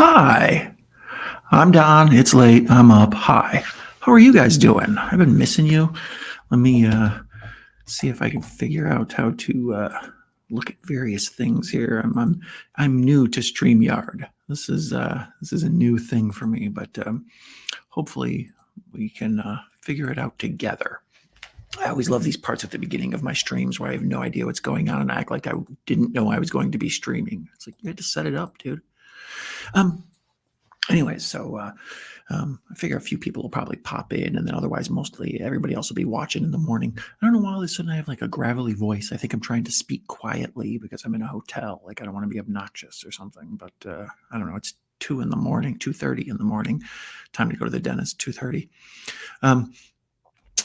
Hi, I'm Don. It's late. I'm up. Hi. How are you guys doing? I've been missing you. Let me see if I can figure out how to look at various things here. I'm new to StreamYard. This is a new thing for me, but hopefully we can figure it out together. I always love these parts at the beginning of my streams where I have no idea what's going on and I act like I didn't know I was going to be streaming. It's like you had to set it up, dude. Anyways, so I figure a few people will probably pop in, and then otherwise, mostly everybody else will be watching in the morning. I don't know why all of a sudden I have like a gravelly voice. I think I'm trying to speak quietly because I'm in a hotel. Like I don't want to be obnoxious or something. But I don't know. It's 2 in the morning, 2:30 in the morning. Time to go to the dentist. 2:30.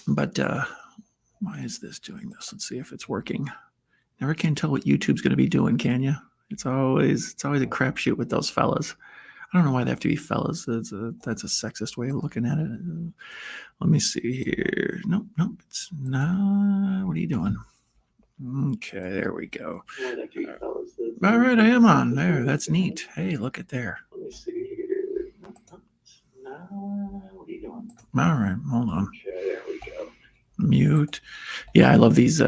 But why is this doing this? Let's see if it's working. Never can tell what YouTube's going to be doing, can you? It's always a crapshoot with those fellas. I don't know why they have to be fellas. That's a sexist way of looking at it. Let me see here. Nope, it's not. What are you doing? Okay, there we go. All right, I am on there. That's neat. Hey, look at there. Let me see here. What are you doing? All right, hold on. Okay, there we go. Mute. Yeah, I love these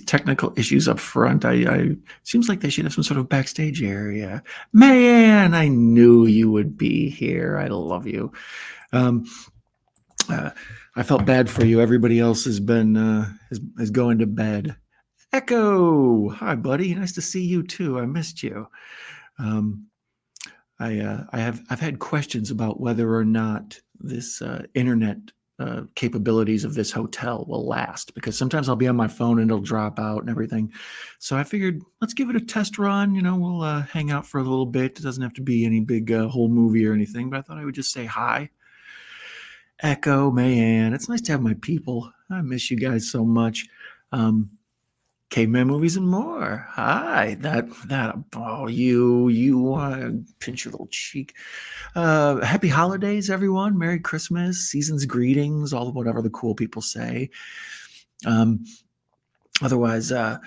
technical issues up front. I seems like they should have some sort of backstage area. Man, I knew you would be here. I love you. I felt bad for you. Everybody else has been is going to bed. Echo, hi buddy. Nice to see you too. I missed you. I've had questions about whether or not this internet capabilities of this hotel will last, because sometimes I'll be on my phone and it'll drop out and everything. So I figured let's give it a test run. We'll hang out for a little bit. It doesn't have to be any big whole movie or anything, but I thought I would just say hi. Echo, Mayanne, it's nice to have my people. I miss you guys so much. Caveman movies and more. Hi, you pinch your little cheek. Happy holidays, everyone. Merry Christmas, season's greetings, all of whatever the cool people say. Otherwise, I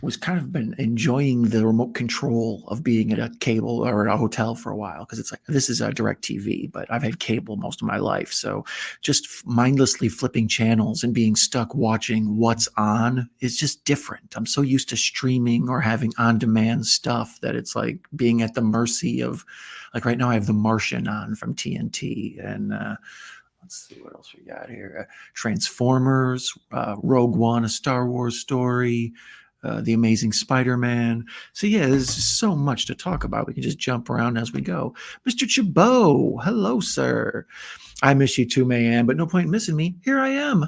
was kind of been enjoying the remote control of being at a cable or a hotel for a while, because it's like this is a direct TV, but I've had cable most of my life. So just mindlessly flipping channels and being stuck watching what's on is just different. I'm so used to streaming or having on-demand stuff that it's like being at the mercy of, like right now I have The Martian on from TNT, and let's see what else we got here. Transformers, Rogue One, a Star Wars story, The Amazing Spider-Man. So yeah, there's so much to talk about. We can just jump around as we go. Mr. Chabot, hello, sir. I miss you too, Mayanne, but no point in missing me. Here I am.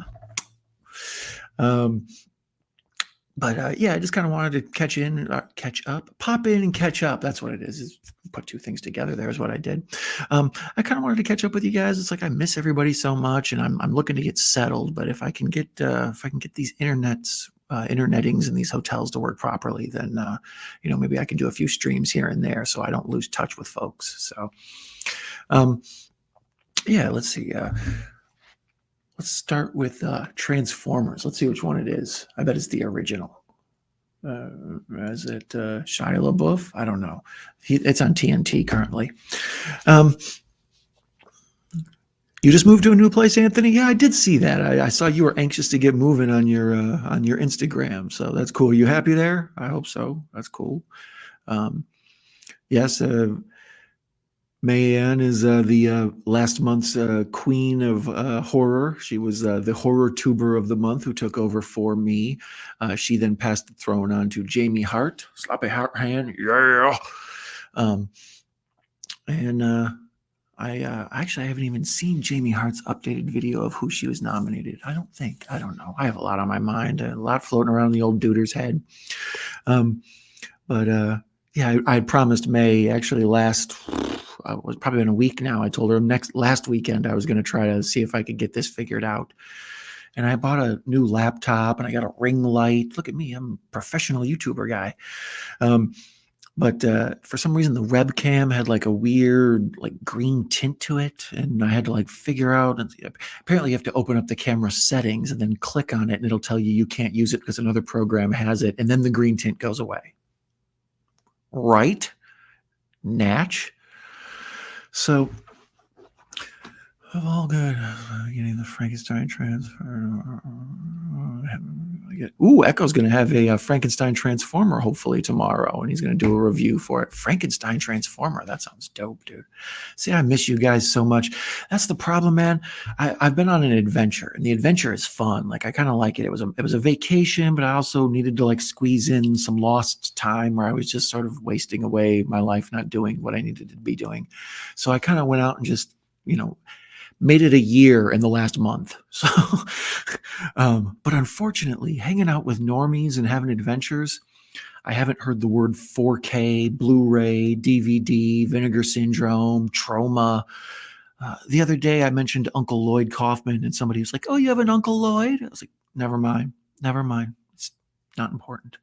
Yeah, I just kind of wanted to catch up, pop in and catch up. That's what it is put two things together. There is what I did. I kind of wanted to catch up with you guys. It's like I miss everybody so much, and I'm looking to get settled. But if I can get these internetings in these hotels to work properly, then maybe I can do a few streams here and there, so I don't lose touch with folks. So, yeah, let's see. Let's start with Transformers. Let's see which one it is. I bet it's the original. Is it Shia LaBeouf? I don't know. It's on TNT currently. You just moved to a new place, Anthony? Yeah, I did see that. I saw you were anxious to get moving on your Instagram. So that's cool. You happy there? I hope so. That's cool. Yes. Mayanne is the last month's queen of horror. She was the horror tuber of the month who took over for me. She then passed the throne on to Jamie Hart. Sloppy Hart hand, yeah. I actually haven't even seen Jamie Hart's updated video of who she was nominated. I don't know. I have a lot on my mind, a lot floating around the old duder's head. Yeah, I promised May actually was probably been a week now. I told her last weekend I was going to try to see if I could get this figured out. And I bought a new laptop and I got a ring light. Look at me, I'm a professional YouTuber guy. But for some reason the webcam had like a weird like green tint to it, and I had to like figure out. And apparently you have to open up the camera settings and then click on it, and it'll tell you can't use it because another program has it, and then the green tint goes away. Right? Natch. So, of all good, getting the Frankenstein transfer. Ooh, Echo's going to have a Frankenstein Transformer hopefully tomorrow, and he's going to do a review for it. Frankenstein Transformer. That sounds dope, dude. See, I miss you guys so much. That's the problem, man. I've been on an adventure, and the adventure is fun. Like, I kind of like it. It was a vacation, but I also needed to like squeeze in some lost time where I was just sort of wasting away my life not doing what I needed to be doing. So I kind of went out and just, made it a year in the last month. So, but unfortunately, hanging out with normies and having adventures, I haven't heard the word 4K, Blu-ray, DVD, Vinegar Syndrome, Trauma. The other day, I mentioned Uncle Lloyd Kaufman, and somebody was like, "Oh, you have an Uncle Lloyd?" I was like, "Never mind, never mind. It's not important."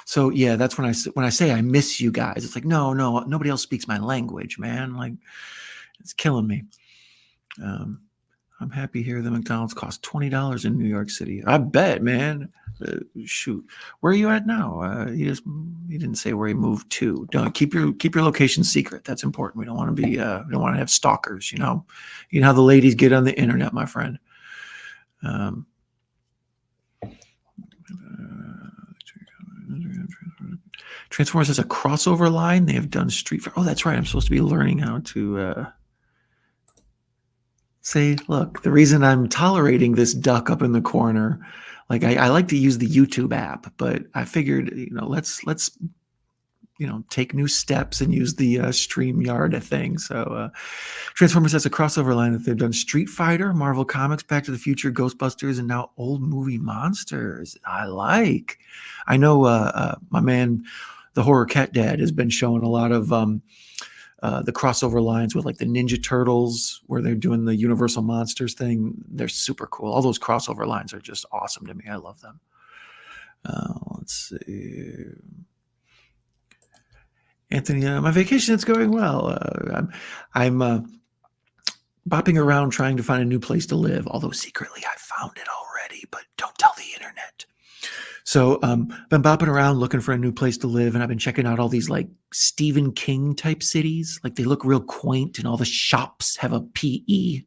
So yeah, that's when I say I miss you guys. It's like, no, nobody else speaks my language, man. Like, it's killing me. I'm happy here the McDonald's costs $20 in New York City. I bet, man. Shoot, where are you at now? You didn't say where you moved to. Don't keep your location secret. That's important. We don't want to be. We don't want to have stalkers. You know how the ladies get on the internet, my friend. Transformers has a crossover line. They have done Street Fighter. Oh, that's right. I'm supposed to be learning how to. Say, look, the reason I'm tolerating this duck up in the corner, like I like to use the YouTube app, but I figured, let's take new steps and use the StreamYard thing. So Transformers has a crossover line that they've done Street Fighter, Marvel Comics, Back to the Future, Ghostbusters, and now old movie monsters. I know my man, the Horror Cat Dad, has been showing a lot of the crossover lines with like the Ninja Turtles, where they're doing the Universal Monsters thing. They're super cool. All those crossover lines are just awesome to me. I love them. Let's see. Anthony, my vacation is going well. I'm bopping around trying to find a new place to live, although secretly I found it already, but don't tell the internet. So been bopping around looking for a new place to live, and I've been checking out all these like Stephen King type cities. Like, they look real quaint, and all the shops have a P-E,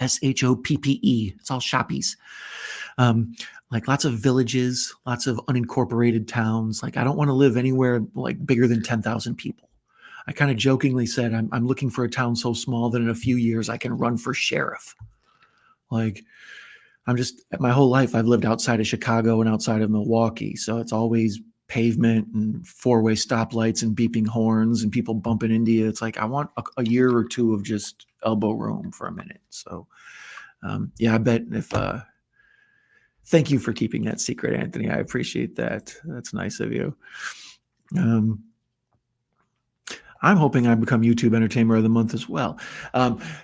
S-H-O-P-P-E. It's all shoppies. Like lots of villages, lots of unincorporated towns. Like, I don't want to live anywhere like bigger than 10,000 people. I kind of jokingly said I'm looking for a town so small that in a few years I can run for sheriff. Like, my whole life I've lived outside of Chicago and outside of Milwaukee. So it's always pavement and four-way stoplights and beeping horns and people bumping into you. It's like, I want a year or two of just elbow room for a minute. So yeah, I bet thank you for keeping that secret, Anthony. I appreciate that. That's nice of you. I'm hoping I become YouTube Entertainer of the Month as well.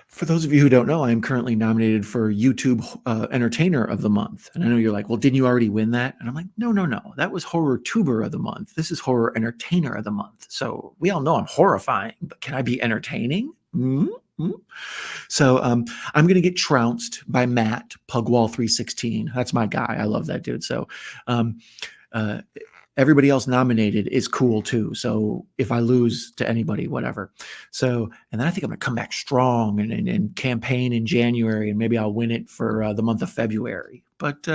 For those of you who don't know, I am currently nominated for YouTube Entertainer of the Month. And I know you're like, well, didn't you already win that? And I'm like, no. That was Horror Tuber of the Month. This is Horror Entertainer of the Month. So we all know I'm horrifying, but can I be entertaining? Mm-hmm. So I'm going to get trounced by Matt, Pugwall316. That's my guy. I love that dude. So everybody else nominated is cool too. So if I lose to anybody, whatever. So, and then I think I'm going to come back strong and campaign in January, and maybe I'll win it for the month of February. But,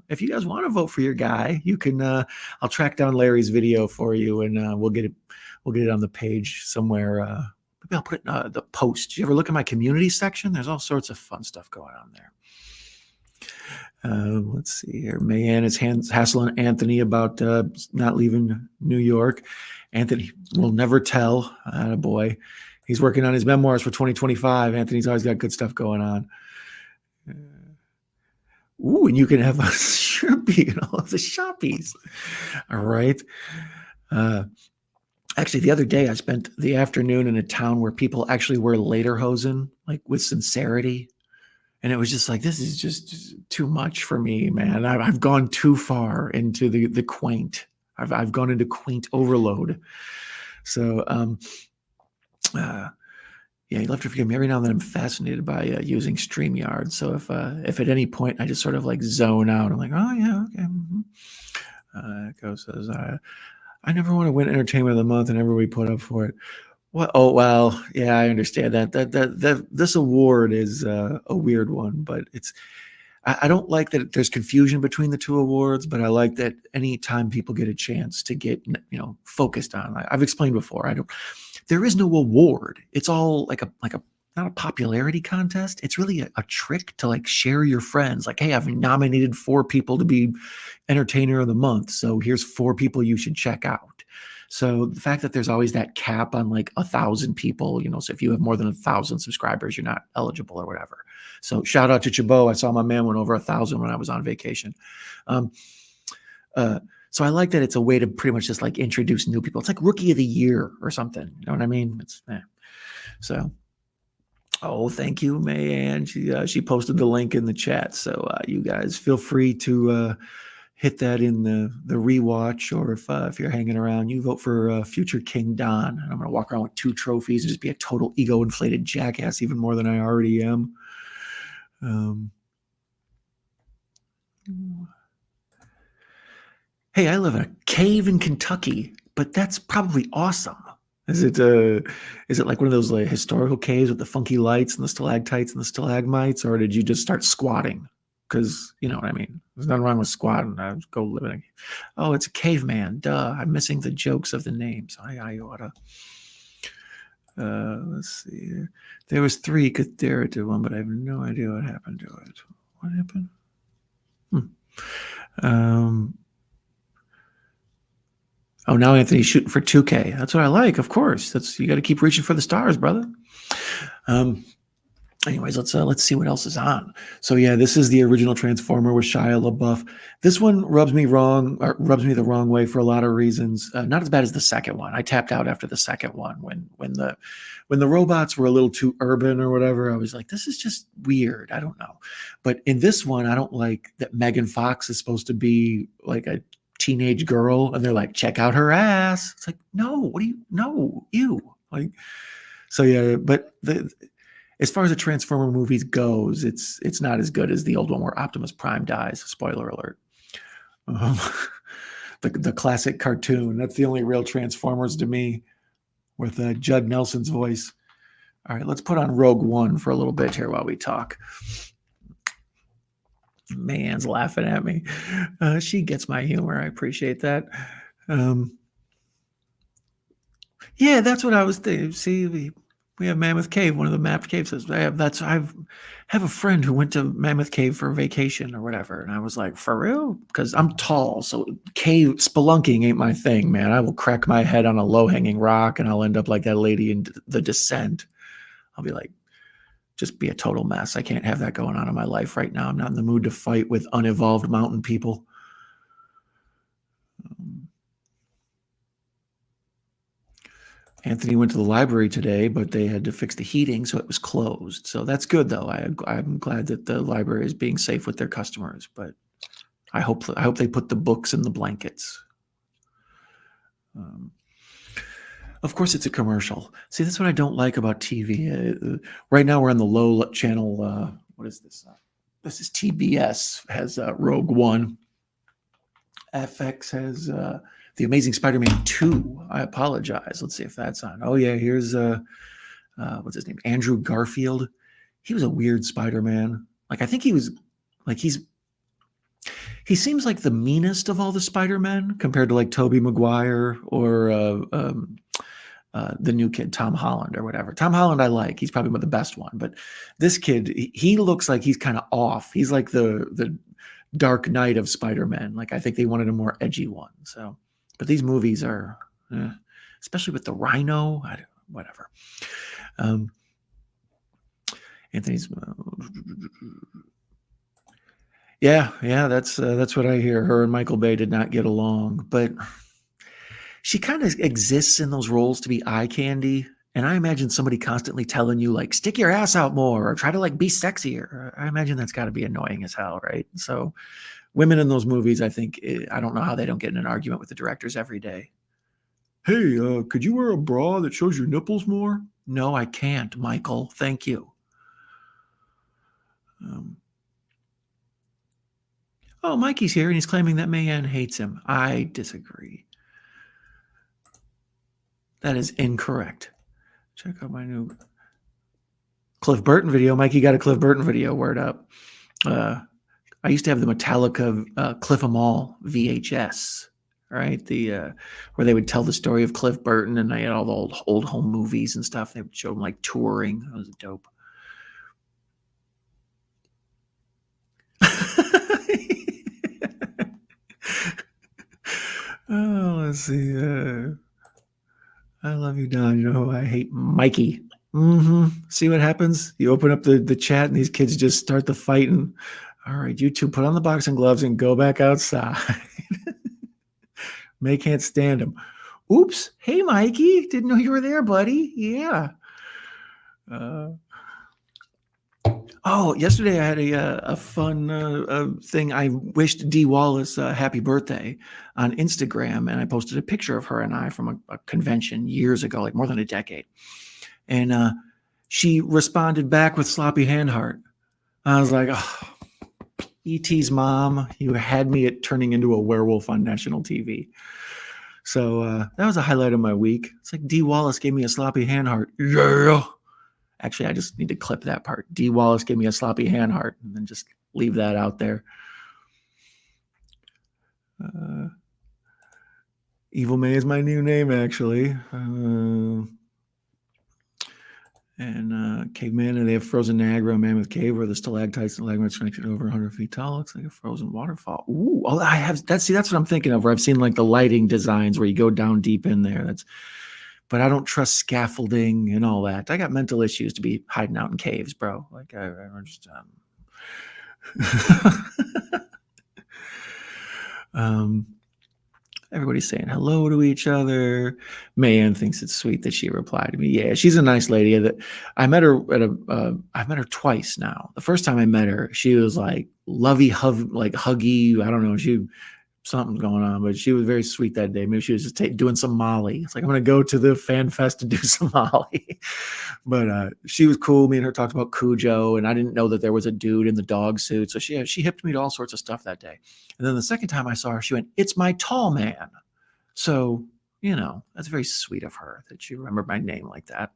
if you guys want to vote for your guy, you can, I'll track down Larry's video for you, and we'll get it on the page somewhere. Maybe I'll put it in the post. Did you ever look at my community section? There's all sorts of fun stuff going on there. Let's see here. Mayanne is hassling Anthony about not leaving New York. Anthony will never tell. Boy, he's working on his memoirs for 2025. Anthony's always got good stuff going on. Ooh, and you can have a Sharpie and all of the shoppies. All right. Actually, the other day I spent the afternoon in a town where people actually wear lederhosen, like with sincerity. And it was just like, this is just too much for me, man. I've gone too far into the quaint. I've gone into quaint overload. So, yeah, you love to forgive me. Every now and then I'm fascinated by using StreamYard. So if at any point I just sort of like zone out, I'm like, oh yeah, okay. Echo says, I never want to win Entertainment of the Month, and everybody put up for it. Well, oh well, yeah, I understand that. That this award is a weird one, but I don't like that there's confusion between the two awards, but I like that anytime people get a chance to get focused on. I've explained before. I don't. There is no award. It's all like a not a popularity contest. It's really a trick to like share your friends. Like, hey, I've nominated 4 people to be entertainer of the month. So here's 4 people you should check out. So the fact that there's always that cap on like 1,000 people, so if you have more than 1,000 subscribers, you're not eligible or whatever. So shout out to Chabot. I saw my man went over 1,000 when I was on vacation. Um, uh, so I like that it's a way to pretty much just like introduce new people. It's like Rookie of the Year or something. You know what I mean? So. Oh, thank you, Mayanne. She posted the link in the chat. So you guys feel free to hit that in the rewatch, or if you're hanging around, you vote for future King Don. And I'm gonna walk around with 2 trophies and just be a total ego inflated jackass, even more than I already am. Hey, I live in a cave in Kentucky, but that's probably awesome. Is it like one of those like historical caves with the funky lights and the stalactites and the stalagmites, or did you just start squatting? Because you know what I mean. There's nothing wrong with squatting. I go live in a. Oh, it's a caveman. Duh. I'm missing the jokes of the names. I oughta. Let's see. There was 3 Kathera to one, but I have no idea what happened to it. What happened? Oh, now Anthony's shooting for 2K. That's what I like, of course. You got to keep reaching for the stars, brother. Anyways, let's see what else is on. So yeah, this is the original Transformer with Shia LaBeouf. This one rubs me the wrong way for a lot of reasons. Not as bad as the second one. I tapped out after the second one when the robots were a little too urban or whatever. I was like, this is just weird. I don't know. But in this one, I don't like that Megan Fox is supposed to be like a teenage girl, and they're like, check out her ass. It's like, no, ew. Like, so yeah, but as far as the Transformer movies goes, it's not as good as the old one where Optimus Prime dies. Spoiler alert. The classic cartoon. That's the only real Transformers to me, with Judd Nelson's voice. All right, let's put on Rogue One for a little bit here while we talk. Man's laughing at me. She gets my humor. I appreciate that. Yeah, that's what I was thinking. See, we have Mammoth Cave, one of the mapped caves. I have a friend who went to Mammoth Cave for a vacation or whatever, and I was like, for real? Because I'm tall, so cave spelunking ain't my thing, man. I will crack my head on a low-hanging rock, and I'll end up like that lady in The Descent. I'll be like, just be a total mess. I can't have that going on in my life right now. I'm not in the mood to fight with unevolved mountain people. Anthony went to the library today, but they had to fix the heating, so it was closed. So that's good, though. I'm glad that the library is being safe with their customers. But I hope they put the books in the blankets. Of course, it's a commercial. See, that's what I don't like about TV. Right now, we're on the low channel. What is this? This is TBS has Rogue One. FX has The Amazing Spider-Man 2. I apologize. Let's see if that's on. Oh yeah, here's what's his name? Andrew Garfield. He was a weird Spider-Man. Like, I think he was like he seems like the meanest of all the Spider-Men compared to like Tobey Maguire or the new kid, Tom Holland or whatever. Tom Holland I like. He's probably the best one. But this kid, he looks like he's kind of off. He's like the Dark Knight of Spider-Man. Like, I think they wanted a more edgy one. So, but these movies are, especially with the Rhino, whatever. Anthony's, yeah, that's what I hear. Her and Michael Bay did not get along, but she kind of exists in those roles to be eye candy. And I imagine somebody constantly telling you, like, stick your ass out more or try to like be sexier. I imagine that's got to be annoying as hell, right? So women in those movies, I think, I don't know how they don't get in an argument with the directors every day. Hey, could you wear a bra that shows your nipples more? No, I can't, Michael. Thank you. Oh, Mikey's here, and he's claiming that Mayanne hates him. I disagree. That is incorrect. Check out my new Cliff Burton video. Mikey got a Cliff Burton video. Word up. I used to have the Metallica Cliff 'Em All VHS, right? Where they would tell the story of Cliff Burton, and I had all the old home movies and stuff. They would show them like touring. That was dope. Oh, let's see. I love you, Don. You know who I hate? Mikey. See what happens? You open up the chat and these kids just start the fighting. All right, you two put on the boxing gloves and go back outside. May can't stand him. Oops. Hey, Mikey. Didn't know you were there, buddy. Yeah. Yesterday I had a fun thing. I wished Dee Wallace happy birthday on Instagram, and I posted a picture of her and I from a convention years ago, like more than a decade. And she responded back with sloppy hand heart. I was like, oh, E.T.'s mom, you had me at turning into a werewolf on national TV. So that was a highlight of my week. It's like Dee Wallace gave me a sloppy hand heart. Yeah. Actually, I just need to clip that part. Dee Wallace gave me a sloppy hand heart, and then just leave that out there. Evil May is my new name, actually. Caveman, and they have frozen Niagara, Mammoth Cave, where the stalactites and stalagmites connected over 100 feet tall. Looks like a frozen waterfall. Ooh, I have that. See, that's what I'm thinking of. Where I've seen like the lighting designs where you go down deep in there. But I don't trust scaffolding and all that. I got mental issues to be hiding out in caves, bro. Like I just. Everybody's saying hello to each other. Mayanne thinks it's sweet that she replied to me. Yeah, she's a nice lady. That I met her I've met her twice now. The first time I met her, she was like lovey, like huggy. I don't know. Something's going on, but she was very sweet that day. Maybe she was just doing some Molly. It's like, I'm going to go to the fan fest to do some Molly. But she was cool. Me and her talked about Cujo, and I didn't know that there was a dude in the dog suit. So she hipped me to all sorts of stuff that day. And then the second time I saw her, she went, "It's my tall man." So, that's very sweet of her that she remembered my name like that.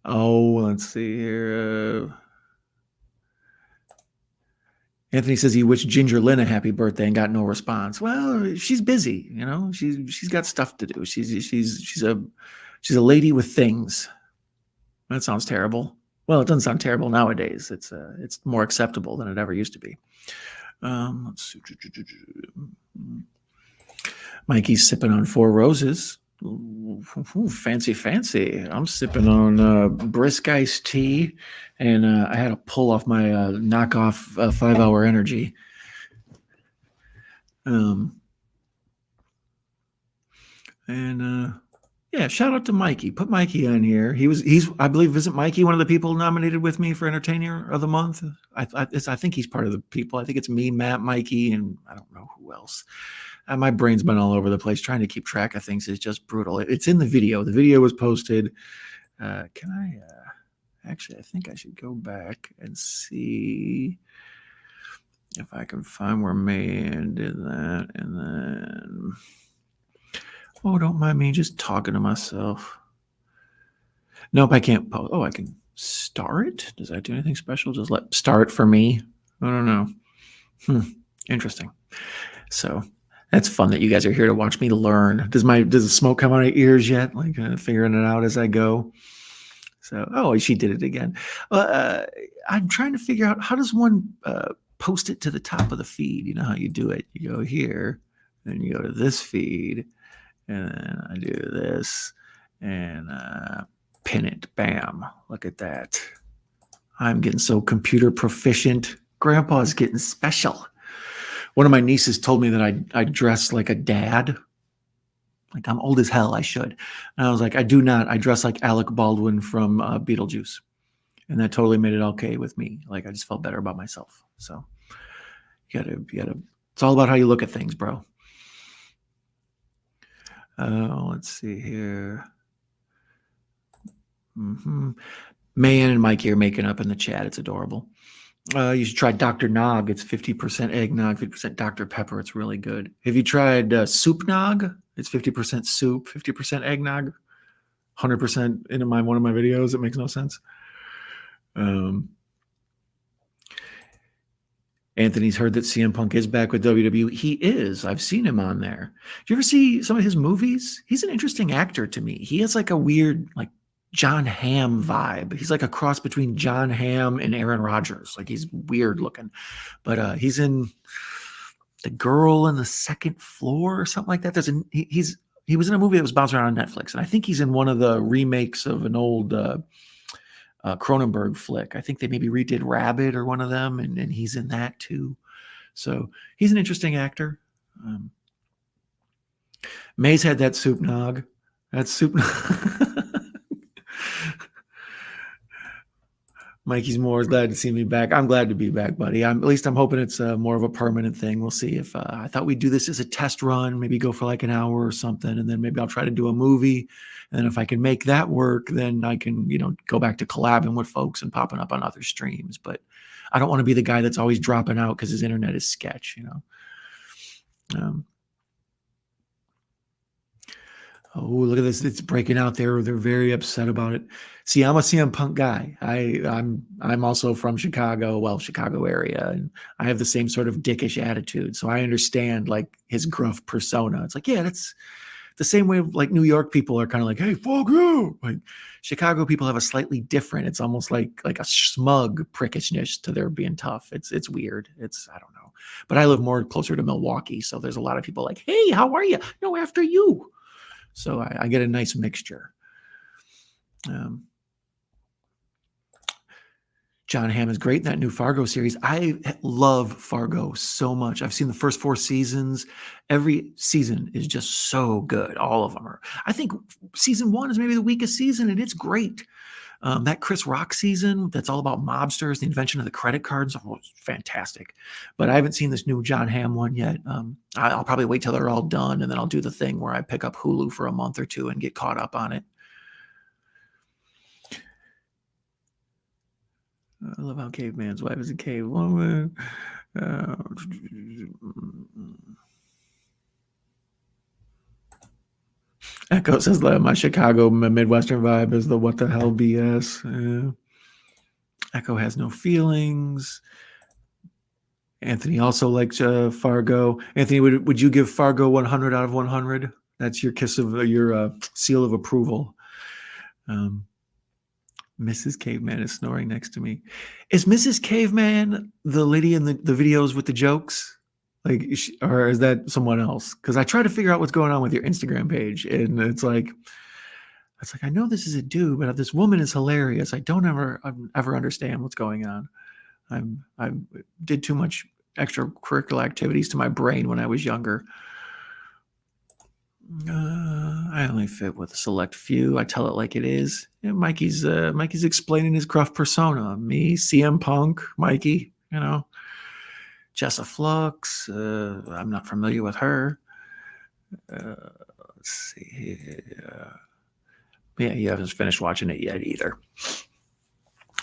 Let's see here. Anthony says he wished Ginger Lynn a happy birthday and got no response. Well, she's busy, She's got stuff to do. She's a lady with things. That sounds terrible. Well, it doesn't sound terrible nowadays. It's more acceptable than it ever used to be. Let's see. Mikey's sipping on Four Roses. Ooh, fancy. I'm sipping on brisk iced tea, and I had to pull off my knockoff 5-hour energy. Shout out to Mikey. Put Mikey on here. I believe, isn't Mikey one of the people nominated with me for Entertainer of the Month? I think he's part of the people. I think it's me, Matt, Mikey, and I don't know who else. My brain's been all over the place. Trying to keep track of things is just brutal. It's in the video. The video was posted. Can I? Actually, I think I should go back and see if I can find where Mayanne did that. And then, don't mind me just talking to myself. Nope, I can't post. I can star it. Does that do anything special? Just star it for me. I don't know. Interesting. So that's fun that you guys are here to watch me learn. Does the smoke come out of ears yet? Like figuring it out as I go. So, she did it again. I'm trying to figure out, how does one post it to the top of the feed? You know how you do it. You go here, then you go to this feed, and then I do this, and pin it. Bam. Look at that. I'm getting so computer proficient. Grandpa's getting special. One of my nieces told me that I dress like a dad. Like, I'm old as hell. I should. And I was like, I do not. I dress like Alec Baldwin from Beetlejuice. And that totally made it okay with me. Like, I just felt better about myself. So you gotta, it's all about how you look at things, bro. Let's see here. Mayanne and Mikey are making up in the chat. It's adorable. You should try Dr. Nog. It's 50% eggnog, 50% Dr. Pepper. It's really good. Have you tried Soup Nog? It's 50% soup, 50% eggnog, 100% in one of my videos. It makes no sense. Anthony's heard that CM Punk is back with WWE. He is. I've seen him on there. Do you ever see some of his movies? He's an interesting actor to me. He has like a weird, like John Hamm vibe. He's like a cross between John Hamm and Aaron Rodgers. Like he's weird looking. But he's in The Girl on the Second Floor or something like that. He was in a movie that was bouncing around on Netflix, and I think he's in one of the remakes of an old Cronenberg flick. I think they maybe redid Rabbit or one of them, and he's in that too. So he's an interesting actor. May's had that soup nog. That soup nog. Mikey's more glad to see me back. I'm glad to be back, buddy. At least I'm hoping it's more of a permanent thing. We'll see. If I thought we'd do this as a test run, maybe go for like an hour or something, and then maybe I'll try to do a movie. And if I can make that work, then I can, go back to collabing with folks and popping up on other streams. But I don't want to be the guy that's always dropping out because his internet is sketch, Oh, look at this. It's breaking out there. They're very upset about it. See, I'm a CM Punk guy. I'm also from Chicago area, and I have the same sort of dickish attitude. So I understand like his gruff persona. It's like, yeah, that's the same way like New York people are kind of like, hey, fuck you. Like Chicago people have a slightly different, it's almost like a smug prickishness to their being tough. It's weird. I don't know. But I live more closer to Milwaukee. So there's a lot of people like, hey, how are you? No, after you. So I get a nice mixture. John Hamm is great in that new Fargo series. I love Fargo so much. I've seen the first 4 seasons. Every season is just so good. All of them are. I think season 1 is maybe the weakest season, and it's great. That Chris Rock season, that's all about mobsters, the invention of the credit cards, was fantastic. But I haven't seen this new John Hamm one yet. I'll probably wait till they're all done, and then I'll do the thing where I pick up Hulu for a month or 2 and get caught up on it. I love how Caveman's wife is a cave woman. Echo says that my Chicago Midwestern vibe is the what the hell BS. Echo has no feelings. Anthony also likes Fargo. Anthony, would you give Fargo 100 out of 100? That's your kiss of your seal of approval. Mrs. Caveman is snoring next to me. Is Mrs. Caveman the lady in the videos with the jokes? Or is that someone else? Because I try to figure out what's going on with your Instagram page, and it's like I know this is a dude, but this woman is hilarious. I don't ever understand what's going on. I did too much extracurricular activities to my brain when I was younger. I only fit with a select few. I tell it like it is. Yeah, Mikey's explaining his gruff persona. Me, CM Punk, Mikey, Jessa Flux. I'm not familiar with her. Let's see. Yeah, you haven't finished watching it yet either.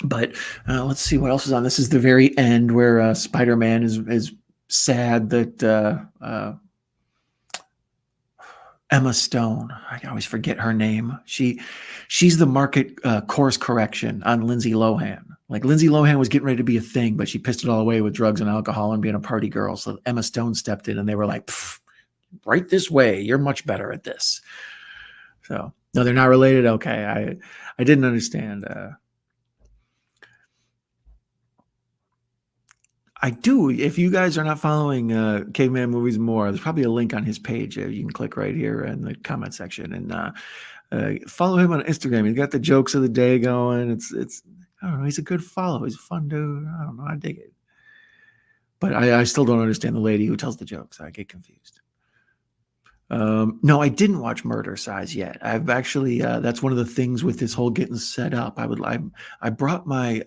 But let's see what else is on. This is the very end where Spider-Man is sad that Emma Stone, I always forget her name. She's the market course correction on Lindsay Lohan. Like Lindsay Lohan was getting ready to be a thing, but she pissed it all away with drugs and alcohol and being a party girl. So Emma Stone stepped in, and they were like, right this way. You're much better at this. So no, they're not related. Okay, I didn't understand. I do. If you guys are not following Caveman Movies More, there's probably a link on his page. You can click right here in the comment section and follow him on Instagram. He's got the jokes of the day going. It's I don't know. He's a good follow. He's a fun dude. I don't know. I dig it. But I still don't understand the lady who tells the jokes. I get confused. No, I didn't watch Murder Size yet. I've actually that's one of the things with this whole getting set up. I brought my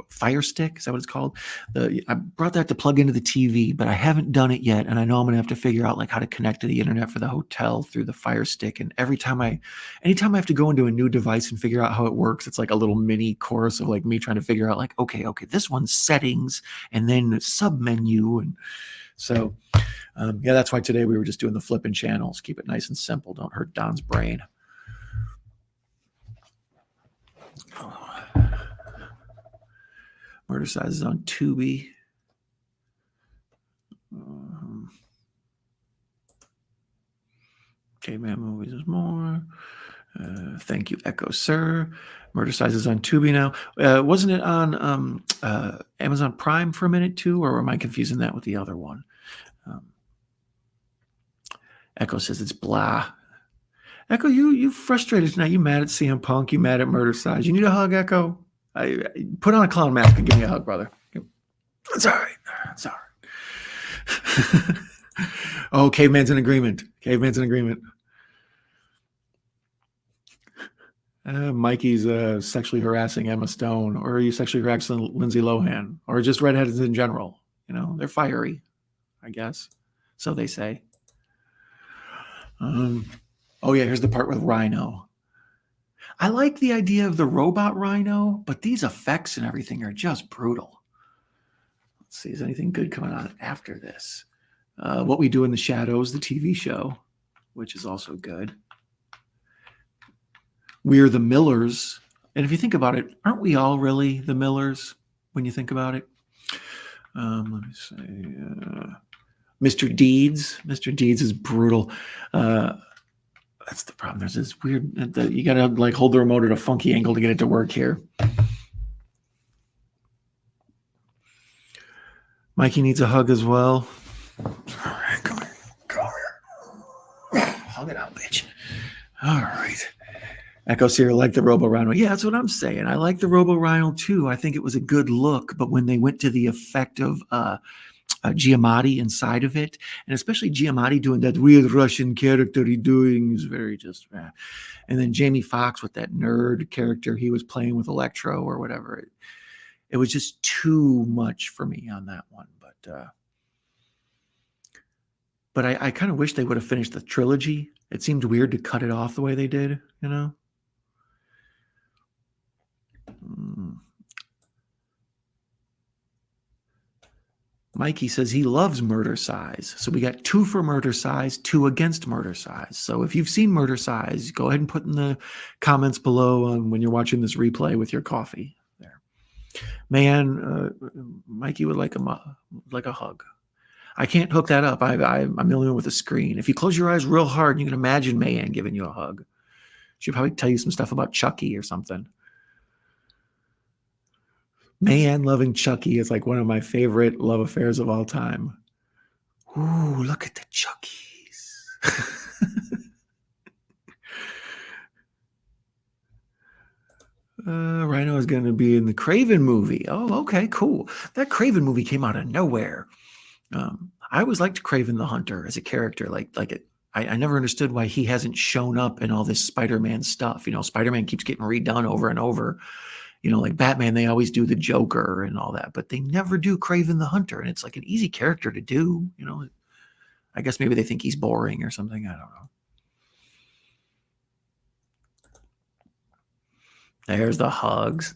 Fire Stick, is that what it's called? I brought that to plug into the TV, but I haven't done it yet, and I know I'm gonna have to figure out like how to connect to the internet for the hotel through the Fire Stick. And anytime I have to go into a new device and figure out how it works, it's like a little mini course of like me trying to figure out like, okay, this one's settings and then sub menu, and So, yeah, that's why today we were just doing the flipping channels. Keep it nice and simple. Don't hurt Don's brain. Murder Size is on Tubi. Caveman Movies is more. Thank you, Echo Sir. Murder Size is on Tubi now. Wasn't it on Amazon Prime for a minute too, or am I confusing that with the other one? Echo says it's blah. Echo, you frustrated tonight. You mad at CM Punk? You mad at Murder Size? You need a hug, Echo? I put on a clown mask and give me a hug, brother. It's all right. It's all right. Oh, Caveman's in agreement. Caveman's in agreement. Mikey's sexually harassing Emma Stone, or are you sexually harassing Lindsay Lohan, or just redheads in general? You know, they're fiery, I guess. So they say. Oh, yeah, here's the part with Rhino. I like the idea of the robot Rhino, but these effects and everything are just brutal. Let's see, is anything good coming on after this? What We Do in the Shadows, the TV show, which is also good. We're the Millers. And if you think about it, aren't we all really the Millers when you think about it? Let me see. Mr. Deeds. Mr. Deeds is brutal. That's the problem. There's this weird, you got to like hold the remote at a funky angle to get it to work here. Mikey needs a hug as well. All right, come here. Come here. Hug it out, bitch. All right. Echoes here like the Robo Rhino. Yeah, that's what I'm saying. I like the Robo Rhino too. I think it was a good look, but when they went to the effect of Giamatti inside of it, and especially Giamatti doing that weird Russian character he's doing is very just. And then Jamie Foxx with that nerd character he was playing with Electro or whatever. It was just too much for me on that one. But I kind of wish they would have finished the trilogy. It seemed weird to cut it off the way they did, you know? Mikey says he loves Murder Size. So we got 2 for Murder Size, 2 against Murder Size. So if you've seen Murder Size, go ahead and put in the comments below when you're watching this replay with your coffee there. Man, Mikey would like a hug. I can't hook that up. I'm the only one with a screen. If you close your eyes real hard, you can imagine Mayan giving you a hug. She'll probably tell you some stuff about Chucky or something. Mayan loving Chucky is like one of my favorite love affairs of all time. Ooh, look at the Chuckies. Rhino is going to be in the Craven movie. Oh, okay, cool. That Craven movie came out of nowhere. I always liked Craven the Hunter as a character. I never understood why he hasn't shown up in all this Spider-Man stuff. You know, Spider-Man keeps getting redone over and over. You know, like Batman, they always do the Joker and all that, but they never do Craven the Hunter. And it's like an easy character to do. You know, I guess maybe they think he's boring or something. I don't know. There's the hugs.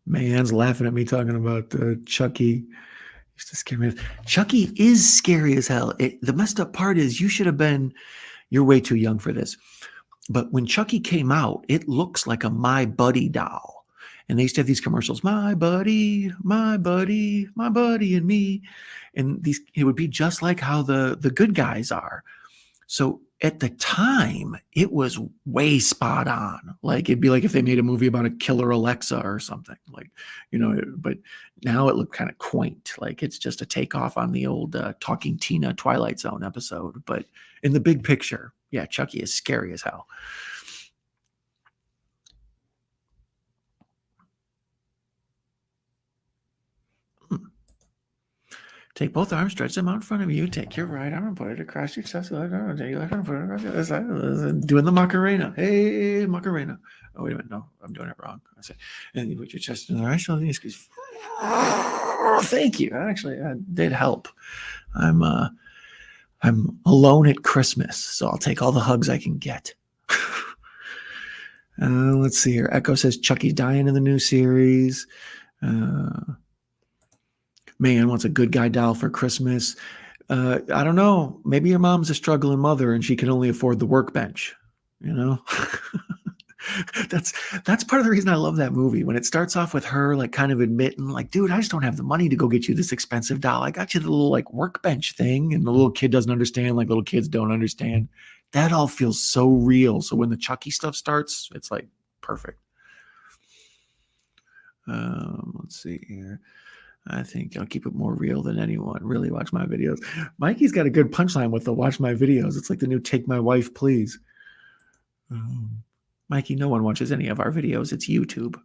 Man's laughing at me talking about Chucky. Used to scare me. Chucky is scary as hell. The messed up part is you're way too young for this. But when Chucky came out, it looks like a My Buddy doll. And they used to have these commercials, my buddy, my buddy, my buddy and me. And it would be just like how the good guys are. So at the time, it was way spot on. Like it'd be like if they made a movie about a killer Alexa or something, like, you know, but now it looked kind of quaint. Like it's just a takeoff on the old Talking Tina Twilight Zone episode. But in the big picture, yeah, Chucky is scary as hell. Take both arms, stretch them out in front of you. Take your right arm and put it across your chest. Take your left arm, put it across your other side. Doing the Macarena. Hey, Macarena. Oh, wait a minute. No, I'm doing it wrong. I say, and you put your chest in the right shoulder. Thank you. Actually, that did help. I'm alone at Christmas, so I'll take all the hugs I can get. Let's see here. Echo says Chucky's dying in the new series. Man wants a good guy doll for Christmas. I don't know. Maybe your mom's a struggling mother and she can only afford the workbench. You know, that's that's part of the reason I love that movie. When it starts off with her like kind of admitting, like, dude, I just don't have the money to go get you this expensive doll. I got you the little like workbench thing, and the little kid doesn't understand, like little kids don't understand. That all feels so real. So when the Chucky stuff starts, it's like perfect. Let's see here. I think I'll keep it more real than anyone. Really watch my videos. Mikey's got a good punchline with the watch my videos. It's like the new take my wife, please. Mikey, no one watches any of our videos. It's YouTube.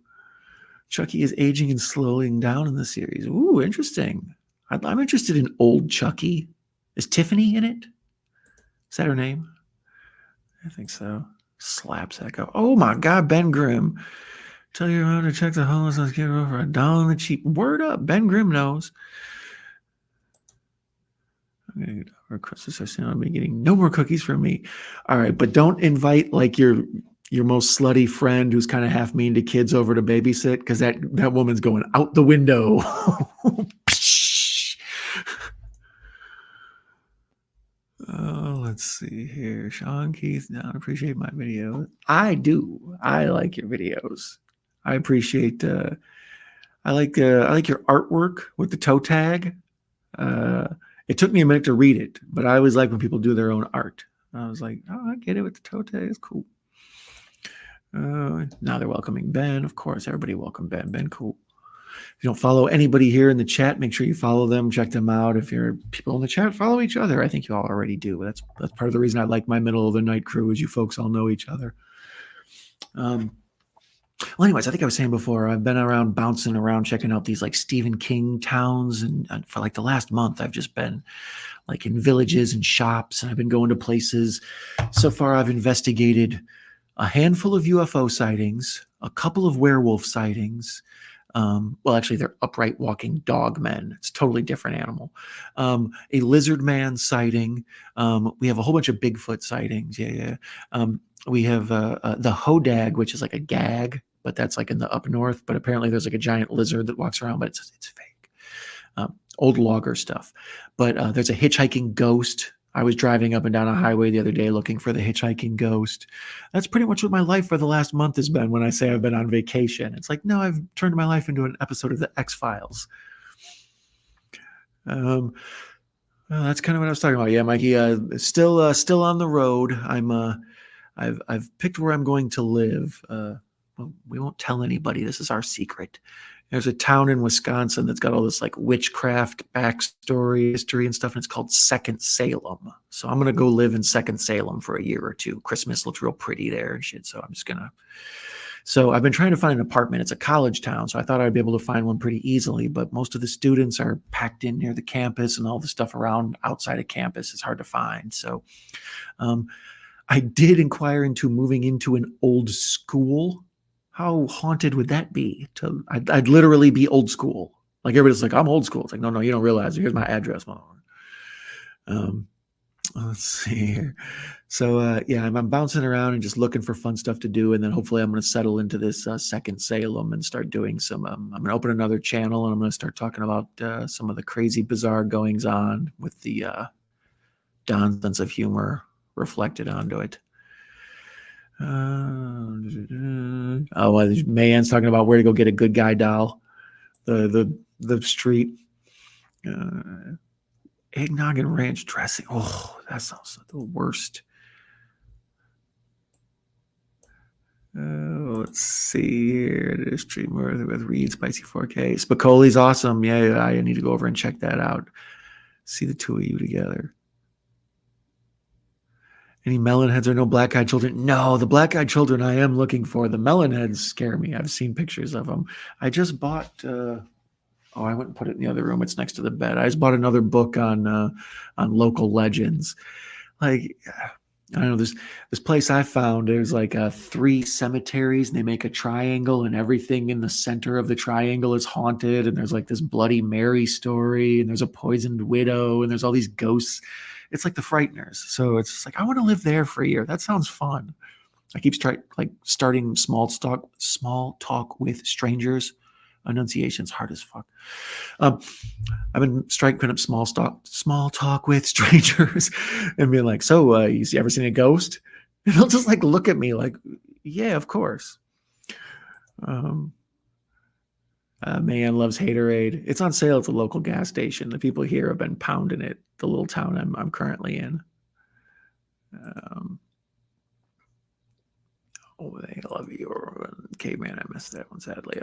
Chucky is aging and slowing down in the series. Ooh, interesting. I'm interested in old Chucky. Is Tiffany in it? Is that her name? I think so. Slaps Echo. Oh my God, Ben Grimm. Tell your mom to check the homelessness kid for $1 on the cheap. Word up, Ben Grimm knows. Okay, for Christmas, I say I'll be getting no more cookies from me. All right, but don't invite like your most slutty friend who's kind of half mean to kids over to babysit, because that woman's going out the window. Oh, let's see here. Sean Keith, I appreciate my video. I do. I like your videos. I appreciate. I like your artwork with the toe tag. It took me a minute to read it, but I always like when people do their own art. I was like, oh, I get it with the toe tag. It's cool. Now they're welcoming Ben. Of course, everybody welcome Ben. Ben, cool. If you don't follow anybody here in the chat, make sure you follow them, check them out. If you're people in the chat, follow each other. I think you all already do. That's part of the reason I like my middle of the night crew, is you folks all know each other. Well, anyways, I think I was saying before, I've been around bouncing around, checking out these like Stephen King towns. And for like the last month, I've just been like in villages and shops, and I've been going to places. So far, I've investigated a handful of UFO sightings, a couple of werewolf sightings. Well, actually, they're upright walking dog men. It's a totally different animal. A lizard man sighting. We have a whole bunch of Bigfoot sightings. Yeah. We have the hodag, which is like a gag, but that's like in the up north. But apparently there's like a giant lizard that walks around, but it's fake. Old logger stuff. But there's a hitchhiking ghost. I was driving up and down a highway the other day looking for the hitchhiking ghost. That's pretty much what my life for the last month has been when I say I've been on vacation. It's like, no, I've turned my life into an episode of the X-Files. Well, that's kind of what I was talking about. Yeah, Mikey, still on the road. I've picked where I'm going to live. Well, we won't tell anybody. This is our secret. There's a town in Wisconsin that's got all this like witchcraft backstory, history and stuff, and it's called Second Salem. So I'm gonna go live in Second Salem for a year or two. Christmas looks real pretty there and shit. So I'm just gonna. So I've been trying to find an apartment. It's a college town, so I thought I'd be able to find one pretty easily. But most of the students are packed in near the campus, and all the stuff around outside of campus is hard to find. So I did inquire into moving into an old school. How haunted would that be? I'd literally be old school. Like everybody's like, I'm old school. It's like, no, you don't realize. Here's my address. Let's see here. So yeah, I'm bouncing around and just looking for fun stuff to do, and then hopefully I'm going to settle into this Second Salem and start doing some. I'm going to open another channel, and I'm going to start talking about some of the crazy, bizarre goings on with the Don's sense of humor reflected onto it. Mayan's talking about where to go get a good guy doll. The street. Eggnog and ranch dressing. Oh, that sounds like the worst. Let's see here. It is stream with Reed Spicy 4K. Spicoli's awesome. Yeah, I need to go over and check that out. See the two of you together. Any melonheads or no black-eyed children? No, the black-eyed children I am looking for. The melonheads scare me. I've seen pictures of them. I just bought. I went and put it in the other room. It's next to the bed. I just bought another book on local legends. Like, I don't know, this place I found. There's like 3 cemeteries, and they make a triangle, and everything in the center of the triangle is haunted. And there's like this Bloody Mary story, and there's a poisoned widow, and there's all these ghosts. It's like the Frighteners. So it's just like, I want to live there for a year. That sounds fun. I keep starting small talk with strangers Enunciation's hard as fuck. Um, I've been striking up small talk with strangers and being like, so ever seen a ghost? And they'll just like look at me like, yeah, of course. Man loves Haterade. It's on sale at the local gas station. The people here have been pounding it. The little town I'm currently in. They love you. Caveman, I missed that one sadly.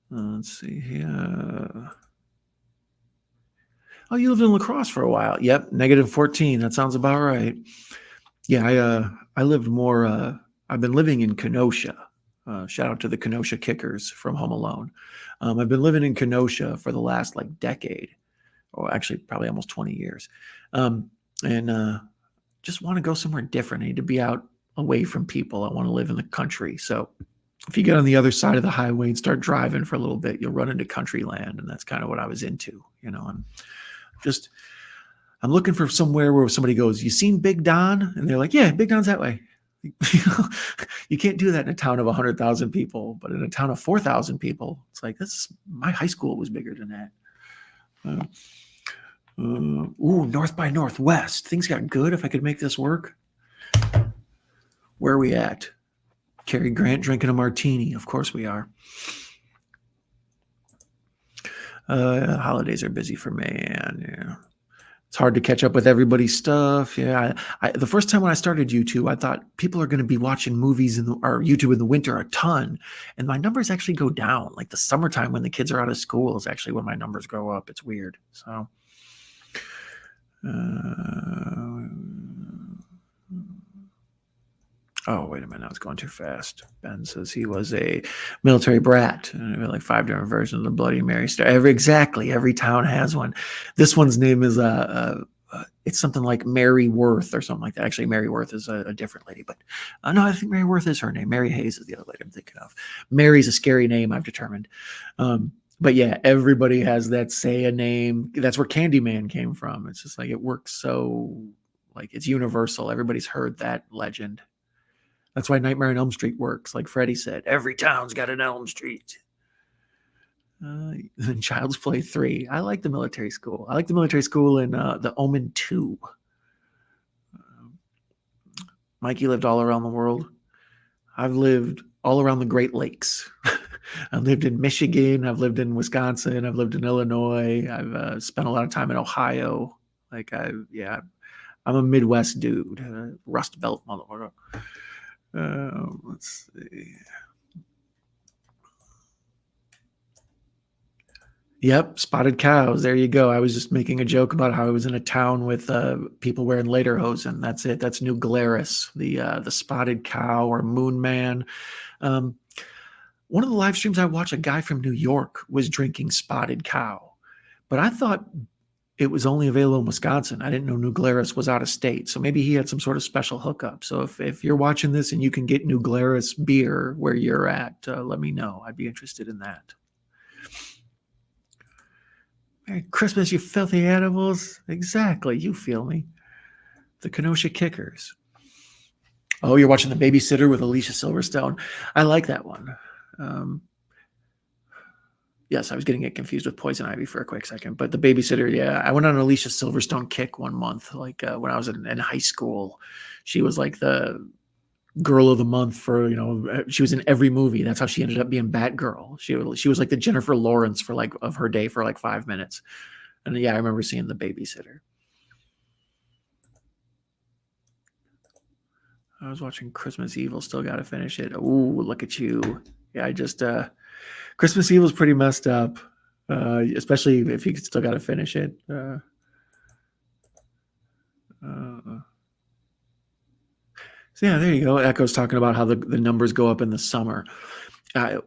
Let's see here. Oh, you lived in La Crosse for a while. Yep, -14. That sounds about right. Yeah, I lived more. I've been living in Kenosha. Shout out to the Kenosha Kickers from Home Alone. I've been living in Kenosha for the last like decade, or actually probably almost 20 years, and just want to go somewhere different. I need to be out away from people. I want to live in the country. So if you get on the other side of the highway and start driving for a little bit, you'll run into country land, and that's kind of what I was into. I'm looking for somewhere where somebody goes, "You seen Big Don?" And they're like, "Yeah, Big Don's that way." You can't do that in a town of 100,000 people, but in a town of 4,000 people, it's like, my high school was bigger than that. North by Northwest. Things got good. If I could make this work. Where are we at? Cary Grant drinking a martini. Of course we are. Holidays are busy for me, and yeah. It's hard to catch up with everybody's stuff. Yeah, the first time when I started YouTube, I thought people are going to be watching movies or YouTube in the winter a ton, and my numbers actually go down. Like the summertime when the kids are out of school is actually when my numbers go up. It's weird. So, oh, wait a minute. I was going too fast. Ben says he was a military brat. Like 5 different versions of the Bloody Mary story. Exactly. Every town has one. This one's name is it's something like Mary Worth or something like that. Actually, Mary Worth is a different lady. But no, I think Mary Worth is her name. Mary Hayes is the other lady I'm thinking of. Mary's a scary name, I've determined. But yeah, everybody has that say a name. That's where Candyman came from. It's just like it works so, like it's universal. Everybody's heard that legend. That's why Nightmare on Elm Street works. Like Freddy said, every town's got an Elm Street. And Child's Play 3. I like the military school. I like the military school in The Omen 2. Mikey lived all around the world. I've lived all around the Great Lakes. I've lived in Michigan. I've lived in Wisconsin. I've lived in Illinois. I've spent a lot of time in Ohio. I'm a Midwest dude. Rust Belt motherfucker. Let's see. Yep, spotted cows. There you go. I was just making a joke about how I was in a town with people wearing lederhosen. That's it. That's New Glarus, the spotted cow or moon man. One of the live streams I watched, a guy from New York was drinking spotted cow, but I thought it was only available in Wisconsin. I didn't know New Glarus was out of state. So maybe he had some sort of special hookup. So if you're watching this and you can get New Glarus beer where you're at, let me know. I'd be interested in that. Merry Christmas, you filthy animals. Exactly. You feel me. The Kenosha Kickers. Oh, you're watching The Babysitter with Alicia Silverstone. I like that one. Yes, I was getting it confused with Poison Ivy for a quick second, but The Babysitter, yeah. I went on an Alicia Silverstone kick one month, like when I was in high school. She was like the girl of the month for, she was in every movie. That's how she ended up being Batgirl. She was like the Jennifer Lawrence of her day for like 5 minutes. And yeah, I remember seeing The Babysitter. I was watching Christmas Evil, still got to finish it. Ooh, look at you. Yeah, I just, Christmas Evil is pretty messed up, especially if you still got to finish it. So yeah, there you go. Echo's talking about how the numbers go up in the summer.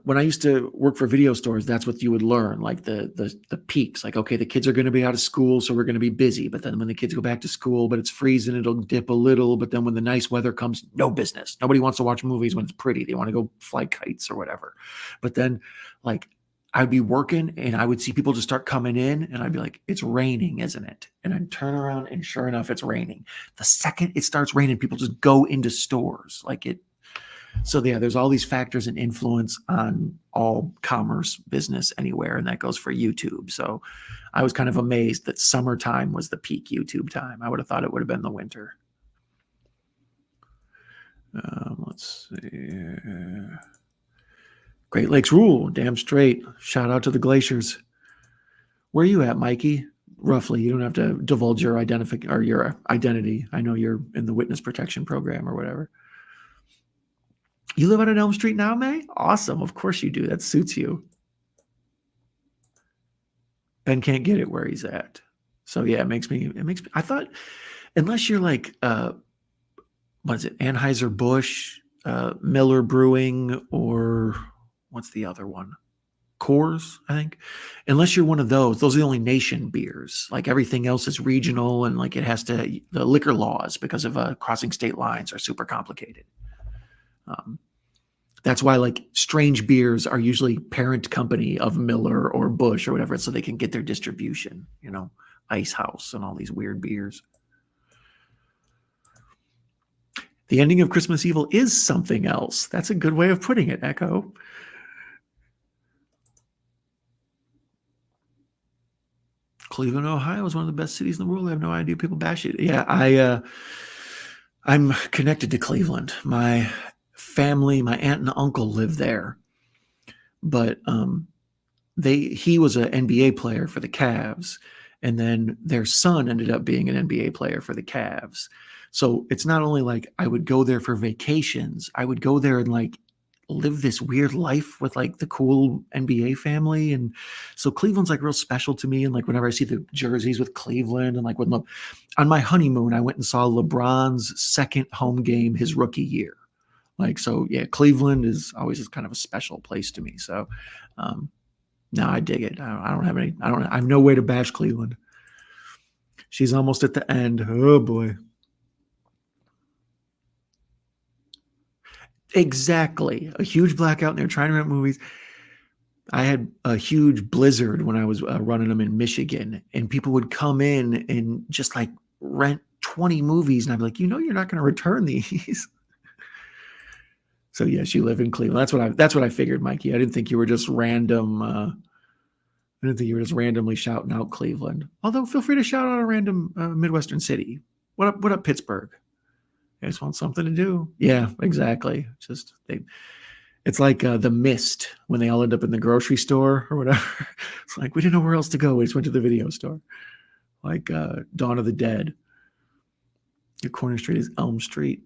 When I used to work for video stores, that's what you would learn, like the peaks. Like, okay, the kids are going to be out of school, so we're going to be busy. But then when the kids go back to school, but it's freezing, it'll dip a little. But then when the nice weather comes, no business. Nobody wants to watch movies when it's pretty. They want to go fly kites or whatever. But then, like, I'd be working and I would see people just start coming in and I'd be like, it's raining, isn't it? And I'd turn around and sure enough, it's raining. The second it starts raining, people just go into stores. Like So yeah, there's all these factors and influence on all commerce business anywhere, and that goes for YouTube. So I was kind of amazed that summertime was the peak YouTube time. I would have thought it would have been the winter. Let's see. Great Lakes rule, damn straight. Shout out to the glaciers. Where are you at, Mikey? Roughly, you don't have to divulge your your identity. I know you're in the witness protection program or whatever. You live out on Elm Street now, May? Awesome. Of course you do. That suits you. Ben can't get it where he's at. So yeah, it makes me, I thought, unless you're like, what is it? Anheuser-Busch, Miller Brewing, or what's the other one? Coors, I think. Unless you're one of those are the only nation beers. Like everything else is regional, and like it has to, the liquor laws because of crossing state lines are super complicated. That's why like strange beers are usually parent company of Miller or Busch or whatever, so they can get their distribution, Ice House and all these weird beers. The ending of Christmas Evil is something else. That's a good way of putting it, Echo. Cleveland, Ohio is one of the best cities in the world. I have no idea people bash it. Yeah, I'm connected to Cleveland. My family, my aunt and uncle live there, but he was an NBA player for the Cavs, and then their son ended up being an NBA player for the Cavs. So it's not only like I would go there for vacations, I would go there and like live this weird life with like the cool NBA family. And so Cleveland's like real special to me. And like whenever I see the jerseys with Cleveland, and like on my honeymoon, I went and saw LeBron's second home game his rookie year. Like, so yeah, Cleveland is always just kind of a special place to me. So no, I dig it. I have no way to bash Cleveland. She's almost at the end. Oh boy. Exactly. A huge blackout, and they're trying to rent movies. I had a huge blizzard when I was running them in Michigan, and people would come in and just like rent 20 movies, and I'd be like, you're not going to return these. So yes, you live in Cleveland. That's what I figured, Mikey. I didn't think you were just random. I didn't think you were just randomly shouting out Cleveland. Although, feel free to shout out a random Midwestern city. What up, Pittsburgh? I just want something to do. Yeah, exactly. It's like The Mist when they all end up in the grocery store or whatever. It's like we didn't know where else to go. We just went to the video store. Like Dawn of the Dead. Your corner street is Elm Street.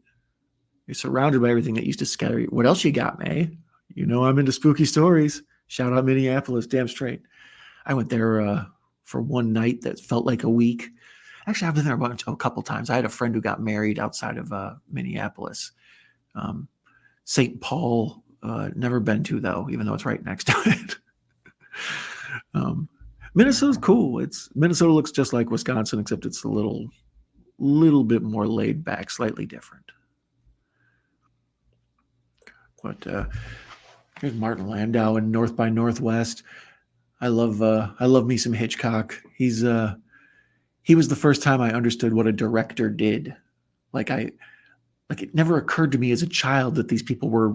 You're surrounded by everything that used to scare you. What else you got, May? I'm into spooky stories. Shout out Minneapolis, damn straight. I went there for one night that felt like a week. Actually, I've been there a couple times. I had a friend who got married outside of Minneapolis. St. Paul, never been to though, even though it's right next to it. Minnesota's cool. Minnesota looks just like Wisconsin, except it's a little bit more laid back, slightly different. But here's Martin Landau in North by Northwest. I love me some Hitchcock. He was the first time I understood what a director did. Like it never occurred to me as a child that these people were,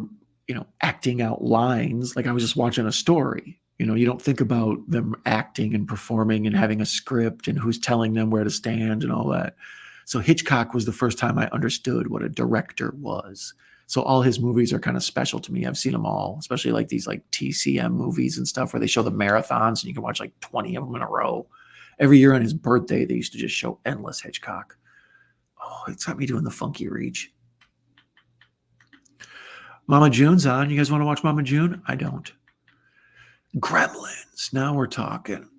acting out lines. Like I was just watching a story. You don't think about them acting and performing and having a script and who's telling them where to stand and all that. So Hitchcock was the first time I understood what a director was. So all his movies are kind of special to me. I've seen them all, especially like these like TCM movies and stuff where they show the marathons and you can watch like 20 of them in a row. Every year on his birthday, they used to just show endless Hitchcock. Oh, it's got me doing the funky reach. Mama June's on. You guys want to watch Mama June? I don't. Gremlins. Now we're talking.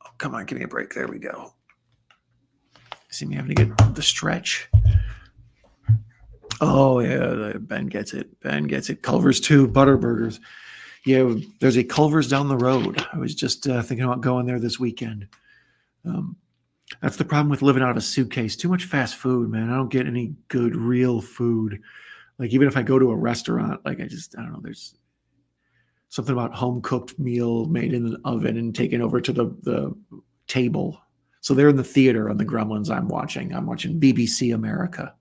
Oh, come on, give me a break. There we go. See me having to get the stretch. Oh, yeah, Ben gets it. Ben gets it. Culver's 2, Butterburgers. Yeah, there's a Culver's down the road. I was just thinking about going there this weekend. That's the problem with living out of a suitcase. Too much fast food, man. I don't get any good, real food. Like, even if I go to a restaurant, like, I don't know, there's something about home-cooked meal made in the oven and taken over to the table. So they're in the theater on the Gremlins I'm watching. I'm watching BBC America.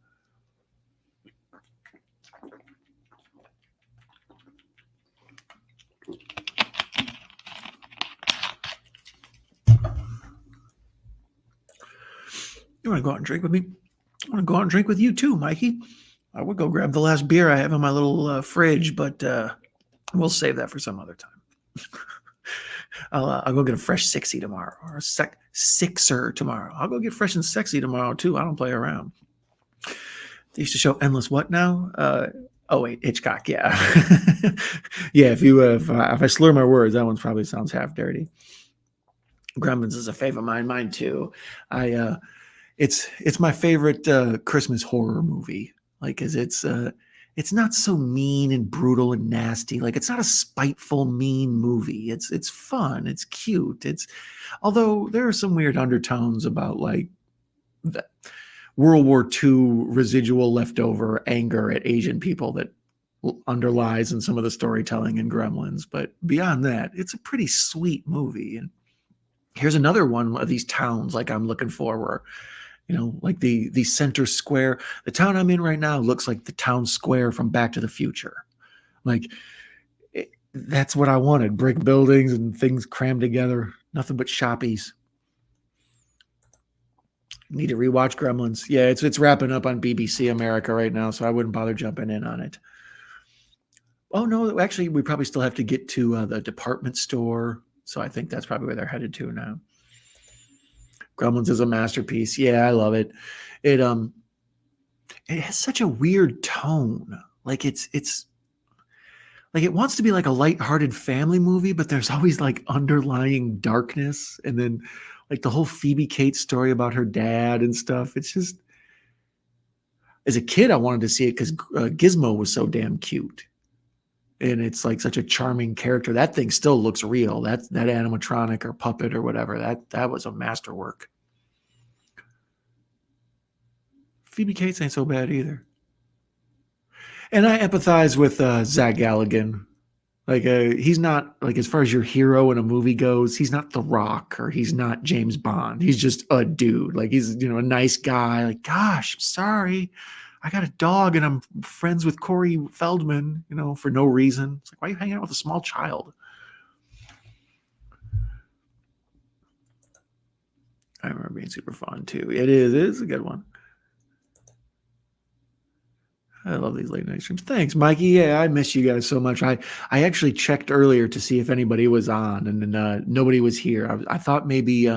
You want to go out and drink with me? I want to go out and drink with you too, Mikey. I would go grab the last beer I have in my little fridge, but we'll save that for some other time. I'll go get a fresh sixy tomorrow, or a sixer tomorrow. I'll go get fresh and sexy tomorrow too. I don't play around. They used to show Endless What now? Oh wait, Hitchcock. Yeah, yeah. If I slur my words, that one probably sounds half dirty. Gremlins is a favorite of mine. Mine too. It's my favorite Christmas horror movie. Like, cause it's not so mean and brutal and nasty. Like, it's not a spiteful, mean movie. It's fun. It's cute. Although there are some weird undertones about like the World War II residual leftover anger at Asian people that underlies in some of the storytelling in Gremlins. But beyond that, it's a pretty sweet movie. And here's another one of these towns like I'm looking for where, like the center square. The town I'm in right now looks like the town square from Back to the Future. Like, that's what I wanted. Brick buildings and things crammed together. Nothing but shoppies. Need to rewatch Gremlins. Yeah, it's wrapping up on BBC America right now, so I wouldn't bother jumping in on it. Oh, no, actually, we probably still have to get to the department store, so I think that's probably where they're headed to now. Gremlins is a masterpiece. Yeah, I love it. It has such a weird tone. Like it's like it wants to be like a lighthearted family movie, but there's always like underlying darkness, and then like the whole Phoebe Cates story about her dad and stuff. It's just, as a kid, I wanted to see it because Gizmo was so damn cute, and it's like such a charming character. That thing still looks real. That animatronic or puppet or whatever, that was a masterwork. Phoebe Cates ain't so bad either. And I empathize with Zach Galligan. Like, he's not, like, as far as your hero in a movie goes, he's not The Rock or he's not James Bond. He's just a dude. Like, he's, a nice guy. Like, gosh, I'm sorry. I got a dog and I'm friends with Corey Feldman, for no reason. It's like, why are you hanging out with a small child? I remember being super fun too. It is a good one. I love these late night streams. Thanks, Mikey. Yeah, I miss you guys so much. I actually checked earlier to see if anybody was on, and then nobody was here. I thought maybe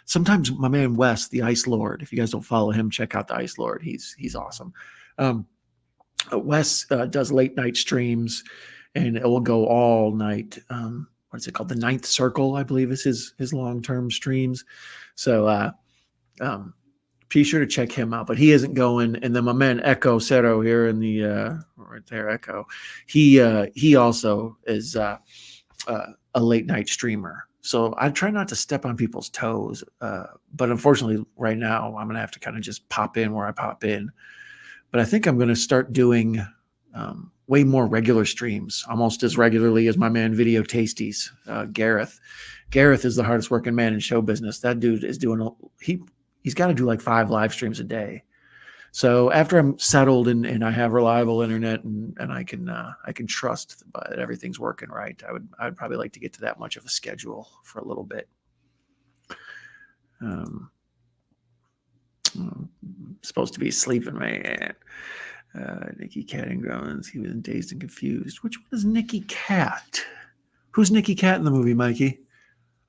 sometimes my man Wes, the Ice Lord. If you guys don't follow him, check out the Ice Lord. He's awesome. Wes does late night streams, and it will go all night. What's it called? The Ninth Circle, I believe, is his long term streams. So be sure to check him out. But he isn't going. And then my man Echo Cero here in the right there, Echo. He also is a late night streamer. So I try not to step on people's toes. But unfortunately, right now, I'm going to have to kind of just pop in where I pop in. But I think I'm going to start doing way more regular streams, almost as regularly as my man Video Tasties, Gareth. Gareth is the hardest working man in show business. That dude is doing he's got to do like 5 live streams a day. So after I'm settled and I have reliable internet and I can trust that everything's working right, I'd probably like to get to that much of a schedule for a little bit. Supposed to be sleeping, man. Nicky Cat and Gremlins. He was in Dazed and Confused. Which one is Nicky Cat? Who's Nicky Cat in the movie, Mikey?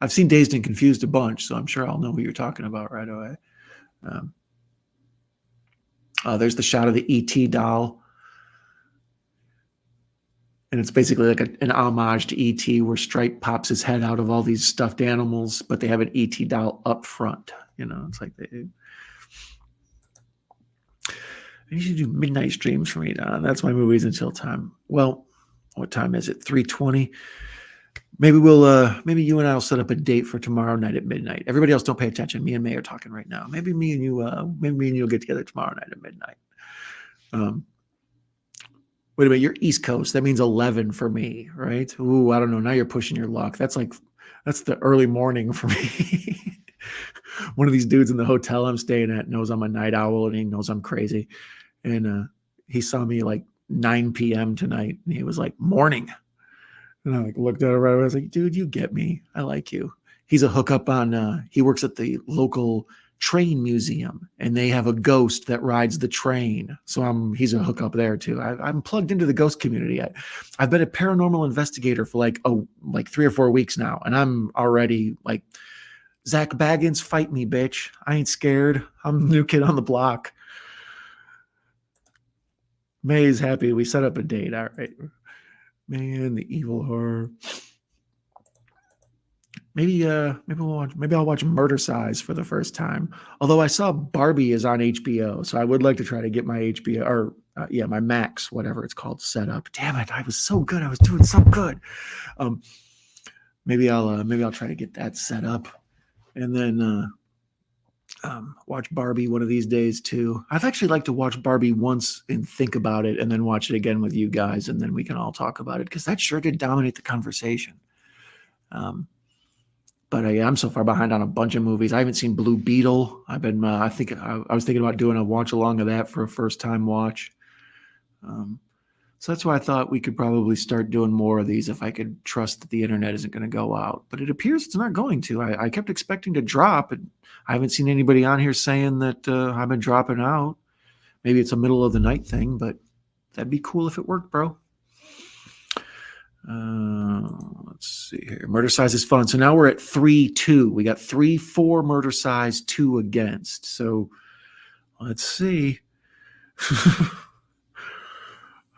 I've seen Dazed and Confused a bunch, so I'm sure I'll know who you're talking about right away. There's the shot of the E.T. doll. And it's basically like an homage to E.T. where Stripe pops his head out of all these stuffed animals, but they have an E.T. doll up front. It's like you should do midnight streams for me, Don. That's my movies until time. Well, what time is it? 3:20. Maybe maybe you and I will set up a date for tomorrow night at midnight. Everybody else don't pay attention. Me and May are talking right now. Maybe me and you will get together tomorrow night at midnight. Wait a minute, you're East Coast. That means 11 for me, right? Ooh, I don't know. Now you're pushing your luck. That's the early morning for me. One of these dudes in the hotel I'm staying at knows I'm a night owl and he knows I'm crazy. And he saw me like 9 p.m. tonight and he was like, morning. And I looked at him right away. I was like, dude, you get me. I like you. He's a hookup on, he works at the local train museum, and they have a ghost that rides the train. So he's a hookup there too. I'm plugged into the ghost community. I've been a paranormal investigator for like 3 or 4 weeks now, and I'm already like, Zach Baggins, fight me, bitch. I ain't scared. I'm the new kid on the block. May's happy. We set up a date. All right. Man, the evil horror. Maybe I'll watch Murder Size for the first time. Although I saw Barbie is on HBO, so I would like to try to get my HBO or my Max, whatever it's called, set up. Damn it, I was so good. I was doing so good. Maybe I'll try to get that set up, and then watch Barbie one of these days too. I'd actually like to watch Barbie once and think about it, and then watch it again with you guys, and then we can all talk about it, because that sure did dominate the conversation. But I'm so far behind on a bunch of movies. I haven't seen Blue Beetle. I was thinking about doing a watch along of that for a first time watch. So that's why I thought we could probably start doing more of these if I could trust that the internet isn't going to go out. But it appears it's not going to. I kept expecting to drop, and I haven't seen anybody on here saying that I've been dropping out. Maybe it's a middle of the night thing, but that'd be cool if it worked, bro. Let's see here. Murder Size is fun. So now we're at 3-2. We got 3-4 Murder Size, 2 against. So let's see.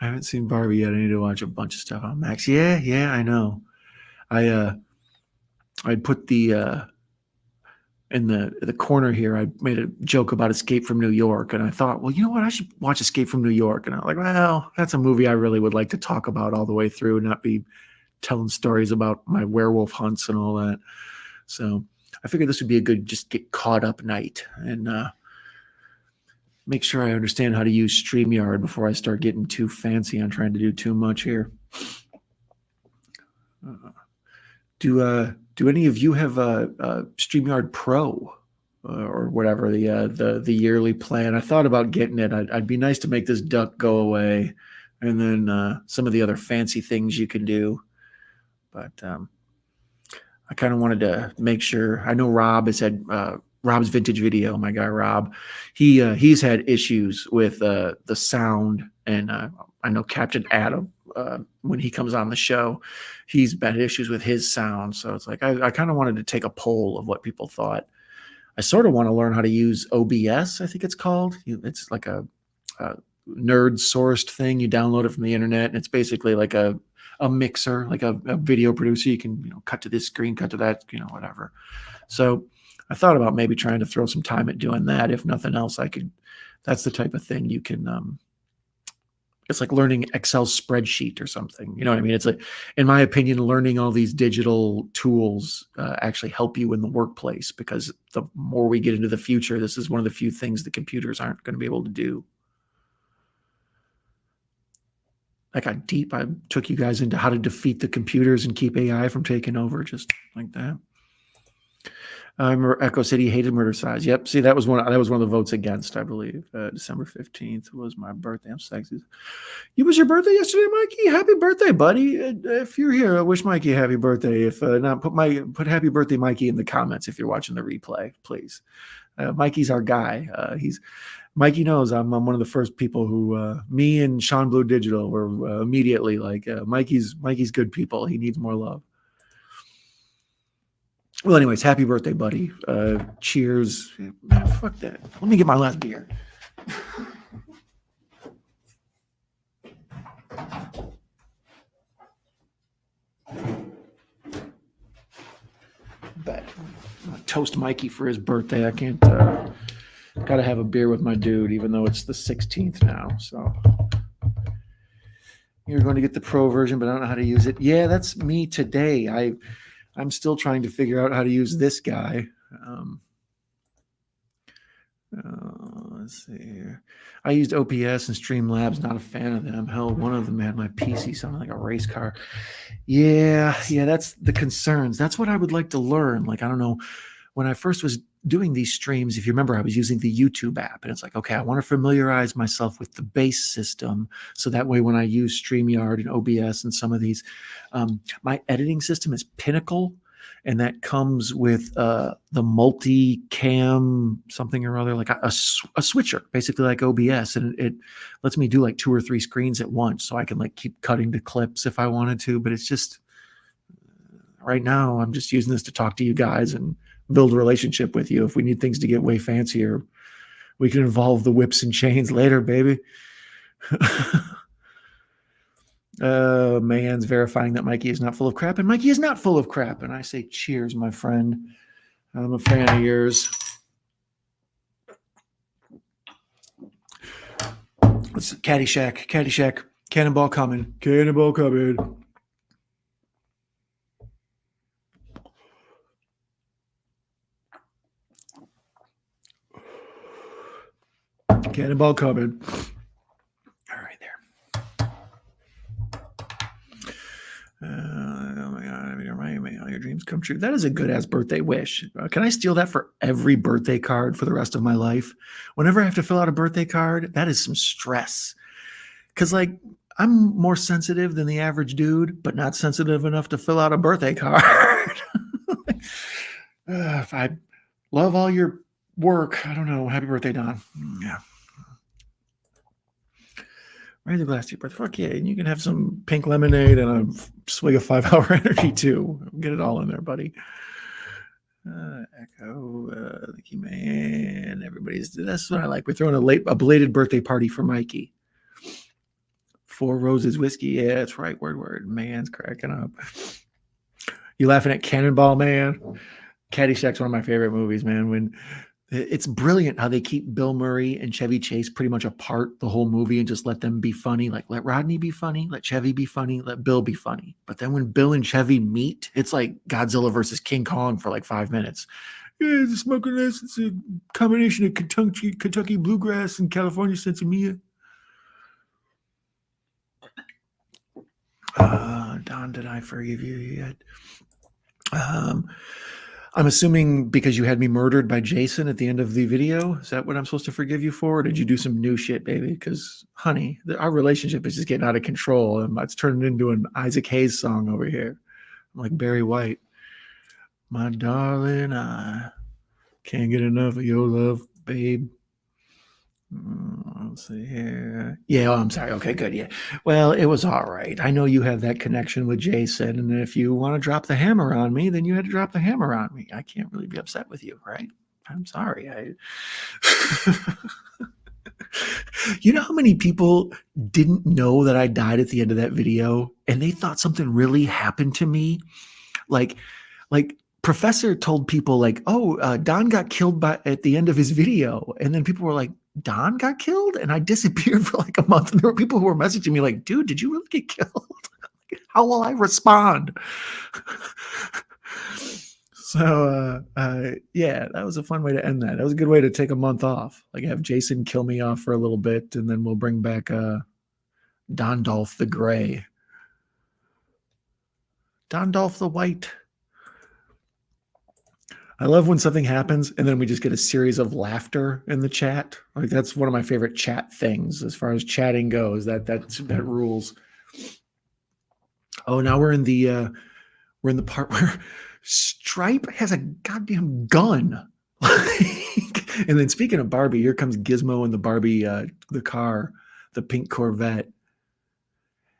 I haven't seen Barbie yet. I need to watch a bunch of stuff on Max. Yeah, I know. I put the in the corner here, I made a joke about Escape from New York, and I thought, well, you know what? I should watch Escape from New York. And I'm like, well, that's a movie I really would like to talk about all the way through, and not be telling stories about my werewolf hunts and all that. So I figured this would be a good just get caught up night, and make sure I understand how to use StreamYard before I start getting too fancy on trying to do too much here. Do any of you have a StreamYard Pro or whatever, the yearly plan? I thought about getting it. I'd be nice to make this duck go away, and then some of the other fancy things you can do. But I kind of wanted to make sure. I know Rob has had Rob's Vintage Video, my guy Rob. He's had issues with the sound, and I know Captain Adam, when he comes on the show, he's had issues with his sound. So it's like I kind of wanted to take a poll of what people thought. I sort of want to learn how to use OBS, I think it's called. It's like a nerd sourced thing. You download it from the internet, and it's basically like a mixer, like a video producer. You can cut to this screen, cut to that, whatever. So I thought about maybe trying to throw some time at doing that. If nothing else, that's the type of thing you can it's like learning Excel spreadsheet or something. You know what I mean? It's like, in my opinion, learning all these digital tools actually help you in the workplace, because the more we get into the future, this is one of the few things the computers aren't going to be able to do. I got deep. I took you guys into how to defeat the computers and keep AI from taking over, just like that. Echo City hated Murder Size. Yep. See, that was one of the votes against, I believe. December 15th was my birthday. I'm sexy. It was your birthday yesterday, Mikey. Happy birthday, buddy. If you're here, I wish Mikey a happy birthday. If not, put happy birthday, Mikey, in the comments if you're watching the replay, please. Mikey's our guy. Mikey knows I'm one of the first people who me and Sean Blue Digital were immediately like, Mikey's good people. He needs more love. Well, anyways, happy birthday, buddy. Cheers. Man, fuck that. Let me get my last beer. But I'm gonna toast Mikey for his birthday. I can't. Gotta have a beer with my dude, even though it's the 16th now. So you're going to get the pro version, but I don't know how to use it. Yeah, that's me today. I'm still trying to figure out how to use this guy. Let's see here. I used OBS and Streamlabs. Not a fan of them. Hell, one of them had my PC sounding like a race car. Yeah, that's the concerns. That's what I would like to learn. Like, I don't know. When I first was doing these streams, if you remember, I was using the YouTube app, and it's like, okay, I want to familiarize myself with the base system, so that way when I use StreamYard and OBS and some of these, my editing system is Pinnacle, and that comes with the multi-cam something or other, like a switcher, basically like OBS, and it lets me do like 2 or 3 screens at once, so I can like keep cutting to clips if I wanted to. But it's just right now I'm just using this to talk to you guys and build a relationship with you. If we need things to get way fancier, we can involve the whips and chains later, baby. Man's verifying that Mikey is not full of crap, and Mikey is not full of crap. And I say, cheers, my friend. I'm a fan of yours. It's Caddyshack. Cannonball coming. Cannonball coming. Cannonball coming. All right, there. Oh my God, all your dreams come true. That is a good-ass birthday wish. Can I steal that for every birthday card for the rest of my life? Whenever I have to fill out a birthday card, that is some stress. Because, like, I'm more sensitive than the average dude, but not sensitive enough to fill out a birthday card. If I love all your work, I don't know. Happy birthday, Don. Yeah. Raise a glass to your birthday. Fuck yeah. And you can have some pink lemonade and a swig of 5-hour energy, too. Get it all in there, buddy. Echo, thank you, man. That's what I like. We're throwing a belated birthday party for Mikey. 4 Roses whiskey. Yeah, that's right. Word. Man's cracking up. You laughing at Cannonball, man? Caddyshack's one of my favorite movies, man. When it's brilliant how they keep Bill Murray and Chevy Chase pretty much apart the whole movie and just let them be funny. Like, let Rodney be funny, let Chevy be funny, let Bill be funny. But then when Bill and Chevy meet, it's like Godzilla versus King Kong for like 5 minutes. Yeah, it's a smoking less. It's a combination of Kentucky bluegrass and California sensimilla. Don, did I forgive you yet? I'm assuming because you had me murdered by Jason at the end of the video. Is that what I'm supposed to forgive you for? Or did you do some new shit, baby? Because, honey, our relationship is just getting out of control. And it's turning into an Isaac Hayes song over here. I'm like Barry White. My darling, I can't get enough of your love, babe. Let's see here. Yeah, I'm sorry. Okay, good. Yeah. Well, it was all right. I know you have that connection with Jason, and if you want to drop the hammer on me, then you had to drop the hammer on me. I can't really be upset with you, right? I'm sorry. You know how many people didn't know that I died at the end of that video, and they thought something really happened to me? Like Professor told people like, "Oh, Don got killed at the end of his video," and then people were like, Don got killed, and I disappeared for like a month, and there were people who were messaging me like, dude, did you really get killed? How will I respond? So yeah, that was a fun way to end that. That was a good way to take a month off, like have Jason kill me off for a little bit, and then we'll bring back Dondolph the Gray, Dondolph the White. I love when something happens and then we just get a series of laughter in the chat. Like that's one of my favorite chat things as far as chatting goes. That rules. Oh, now we're in the part where Stripe has a goddamn gun. And then speaking of Barbie, here comes Gizmo and the Barbie, the car, the pink Corvette.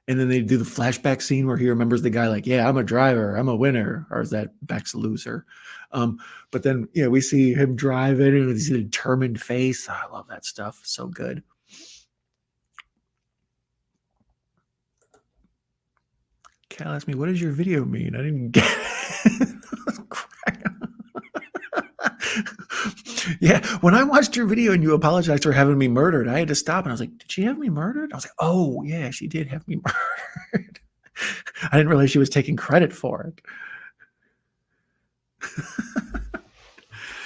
And then they do the flashback scene where he remembers the guy like, yeah, I'm a driver, I'm a winner, or is that Beck's a loser? But then, yeah, we see him driving and he's a determined face. Oh, I love that stuff. So good. Cal asked me, what does your video mean? I didn't get it. Yeah, when I watched your video and you apologized for having me murdered, I had to stop and I was like, did she have me murdered? I was like, oh, yeah, she did have me murdered. I didn't realize she was taking credit for it.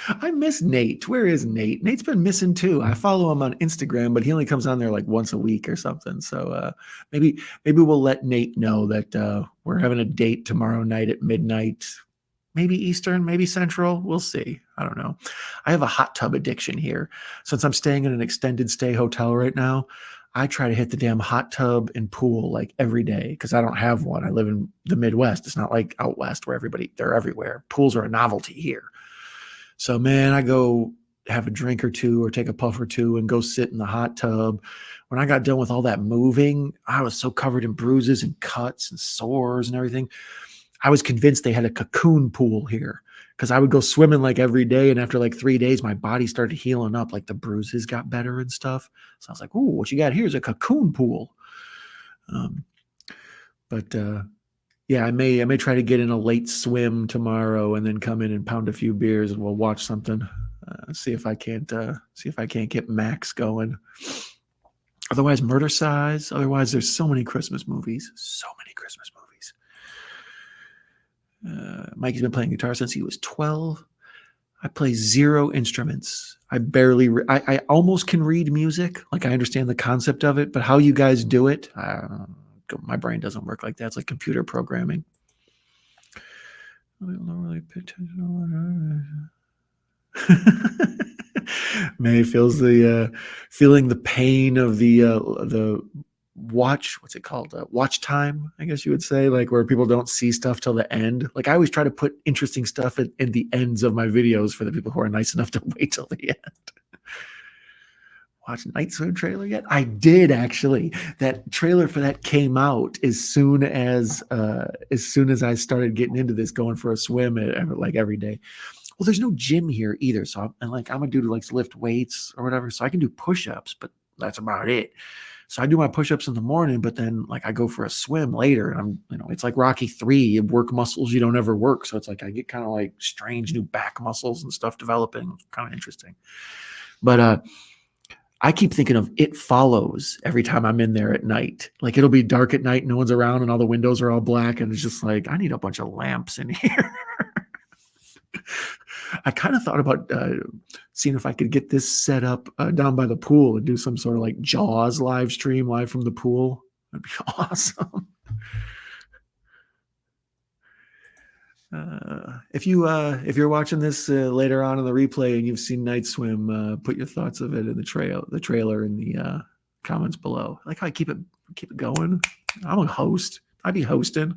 I miss Nate. Where is Nate? Nate's been missing too. I follow him on Instagram, but he only comes on there like once a week or something. So maybe we'll let Nate know that we're having a date tomorrow night at midnight. maybe Eastern, maybe Central. We'll see. I don't know. I have a hot tub addiction here. Since I'm staying in an extended stay hotel right now, I try to hit the damn hot tub and pool like every day because I don't have one. I live in the Midwest. It's not like out west where they're everywhere. Pools are a novelty here. So, man, I go have a drink or two or take a puff or two and go sit in the hot tub. When I got done with all that moving, I was so covered in bruises and cuts and sores and everything. I was convinced they had a cocoon pool here because I would go swimming like every day. And after like 3 days, my body started healing up, like the bruises got better and stuff. So I was like, ooh, what you got here is a cocoon pool. But yeah, I may try to get in a late swim tomorrow and then come in and pound a few beers and we'll watch something. See if I can't get Max going. Otherwise, murder size. Otherwise, there's so many Christmas movies. So many Christmas movies. Mikey's been playing guitar since he was 12. I play 0 instruments. I barely. I almost can read music. Like I understand the concept of it, but how you guys do it, my brain doesn't work like that. It's like computer programming. I don't really pay attention. May feels feeling the pain of the watch. What's it called? Watch time, I guess you would say, like where people don't see stuff till the end. Like I always try to put interesting stuff in the ends of my videos for the people who are nice enough to wait till the end. Watch Night Swim trailer yet? I did actually. That trailer for that came out as soon as I started getting into this, going for a swim like every day. Well, there's no gym here either. So I'm a dude who likes to lift weights or whatever. So I can do push-ups, but that's about it. So I do my push-ups in the morning, but then like I go for a swim later and it's like Rocky 3, you work muscles you don't ever work. So it's like I get kind of like strange new back muscles and stuff developing. Kind of interesting. But I keep thinking of It Follows every time I'm in there at night. Like it'll be dark at night, no one's around and all the windows are all black. And it's just like, I need a bunch of lamps in here. I kind of thought about seeing if I could get this set up down by the pool and do some sort of like Jaws live stream live from the pool. That'd be awesome. If you're watching this later on in the replay and you've seen Night Swim, put your thoughts of it in the trailer in the comments below. I like how I keep it going. I'm a host. I'd be hosting.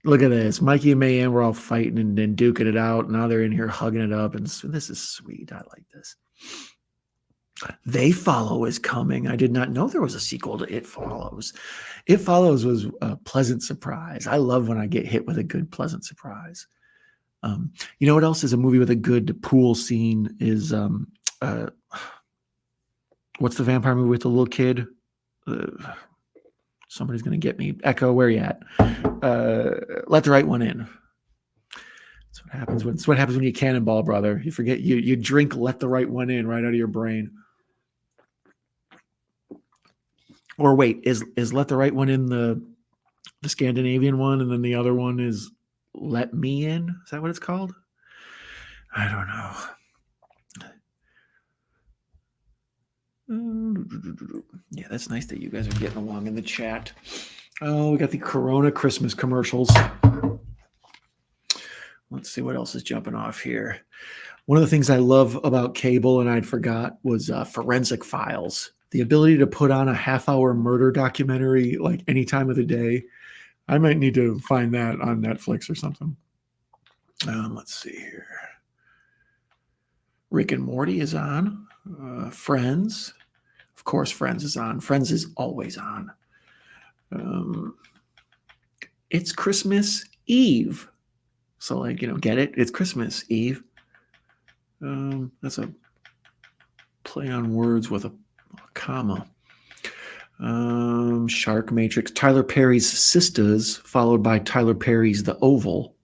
Look at this. Mikey and Mayanne were all fighting and duking it out. Now they're in here hugging it up. And this is sweet. I like this. They Follow is coming. I did not know there was a sequel to It Follows. It Follows was a pleasant surprise. I love when I get hit with a good, pleasant surprise. You know what else is a movie with a good pool scene is what's the vampire movie with the little kid? Somebody's going to get me. Echo, where you at? Let the Right One In. That's what happens when you cannonball, brother. You forget you drink Let the Right One In right out of your brain. Or wait, is Let the Right One In the Scandinavian one, and then the other one is Let Me In? Is that what it's called? I don't know. Yeah, that's nice that you guys are getting along in the chat. Oh, we got the Corona Christmas commercials. Let's see what else is jumping off here. One of the things I love about cable, and I'd forgot, was Forensic Files. The ability to put on a half-hour murder documentary like any time of the day. I might need to find that on Netflix or something. Let's see here. Rick and Morty is on. Friends. Of course, Friends is on. Friends is always on. It's Christmas Eve. So, like, get it? It's Christmas Eve. That's a play on words with a comma. Shark Matrix. Tyler Perry's Sisters, followed by Tyler Perry's The Oval.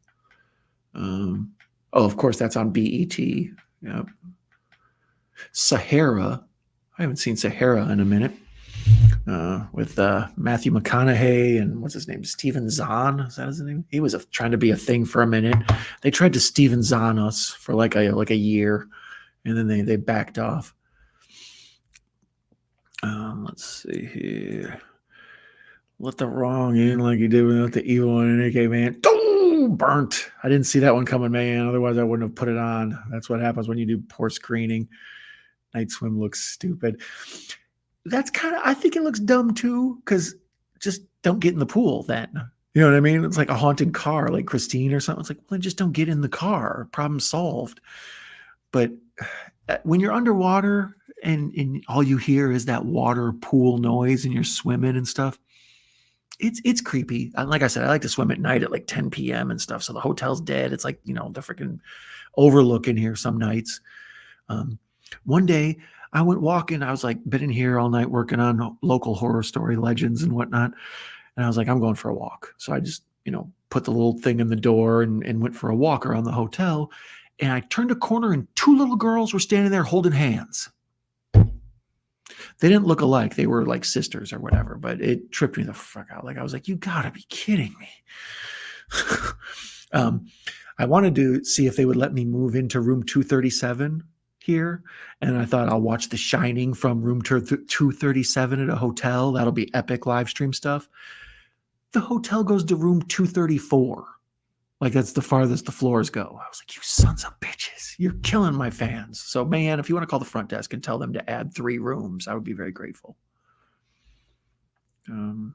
Of course, that's on BET. Yep. Sahara. I haven't seen Sahara in a minute. With Matthew McConaughey and what's his name? Steven Zahn. Is that his name? He was trying to be a thing for a minute. They tried to Steven Zahn us for like a year, and then they backed off. Let's see here. Let the wrong in like you did with the evil one in AK, man. Boom! Burnt. I didn't see that one coming, man. Otherwise, I wouldn't have put it on. That's what happens when you do poor screening. Night Swim looks stupid. That's kind of, I think it looks dumb too, because just don't get in the pool then. You know what I mean? It's like a haunted car, like Christine or something. It's like, well, then just don't get in the car. Problem solved. But when you're underwater and all you hear is that water pool noise and you're swimming and stuff, it's creepy. Like I said, I like to swim at night at like 10 p.m. and stuff. So the hotel's dead. It's like, the freaking overlooking here some nights. One day I went walking. I was like, been in here all night working on local horror story legends and whatnot. And I was like, I'm going for a walk. So I just, put the little thing in the door and went for a walk around the hotel. And I turned a corner and two little girls were standing there holding hands. They didn't look alike. They were like sisters or whatever, but it tripped me the fuck out. Like, I was like, you gotta be kidding me. I wanted to see if they would let me move into room 237 here. And I thought I'll watch The Shining from room 237 at a hotel. That'll be epic live stream stuff. The hotel goes to room 234. Like, that's the farthest the floors go. I was like, you sons of bitches, you're killing my fans. So, man, if you want to call the front desk and tell them to add 3 rooms, I would be very grateful. Now,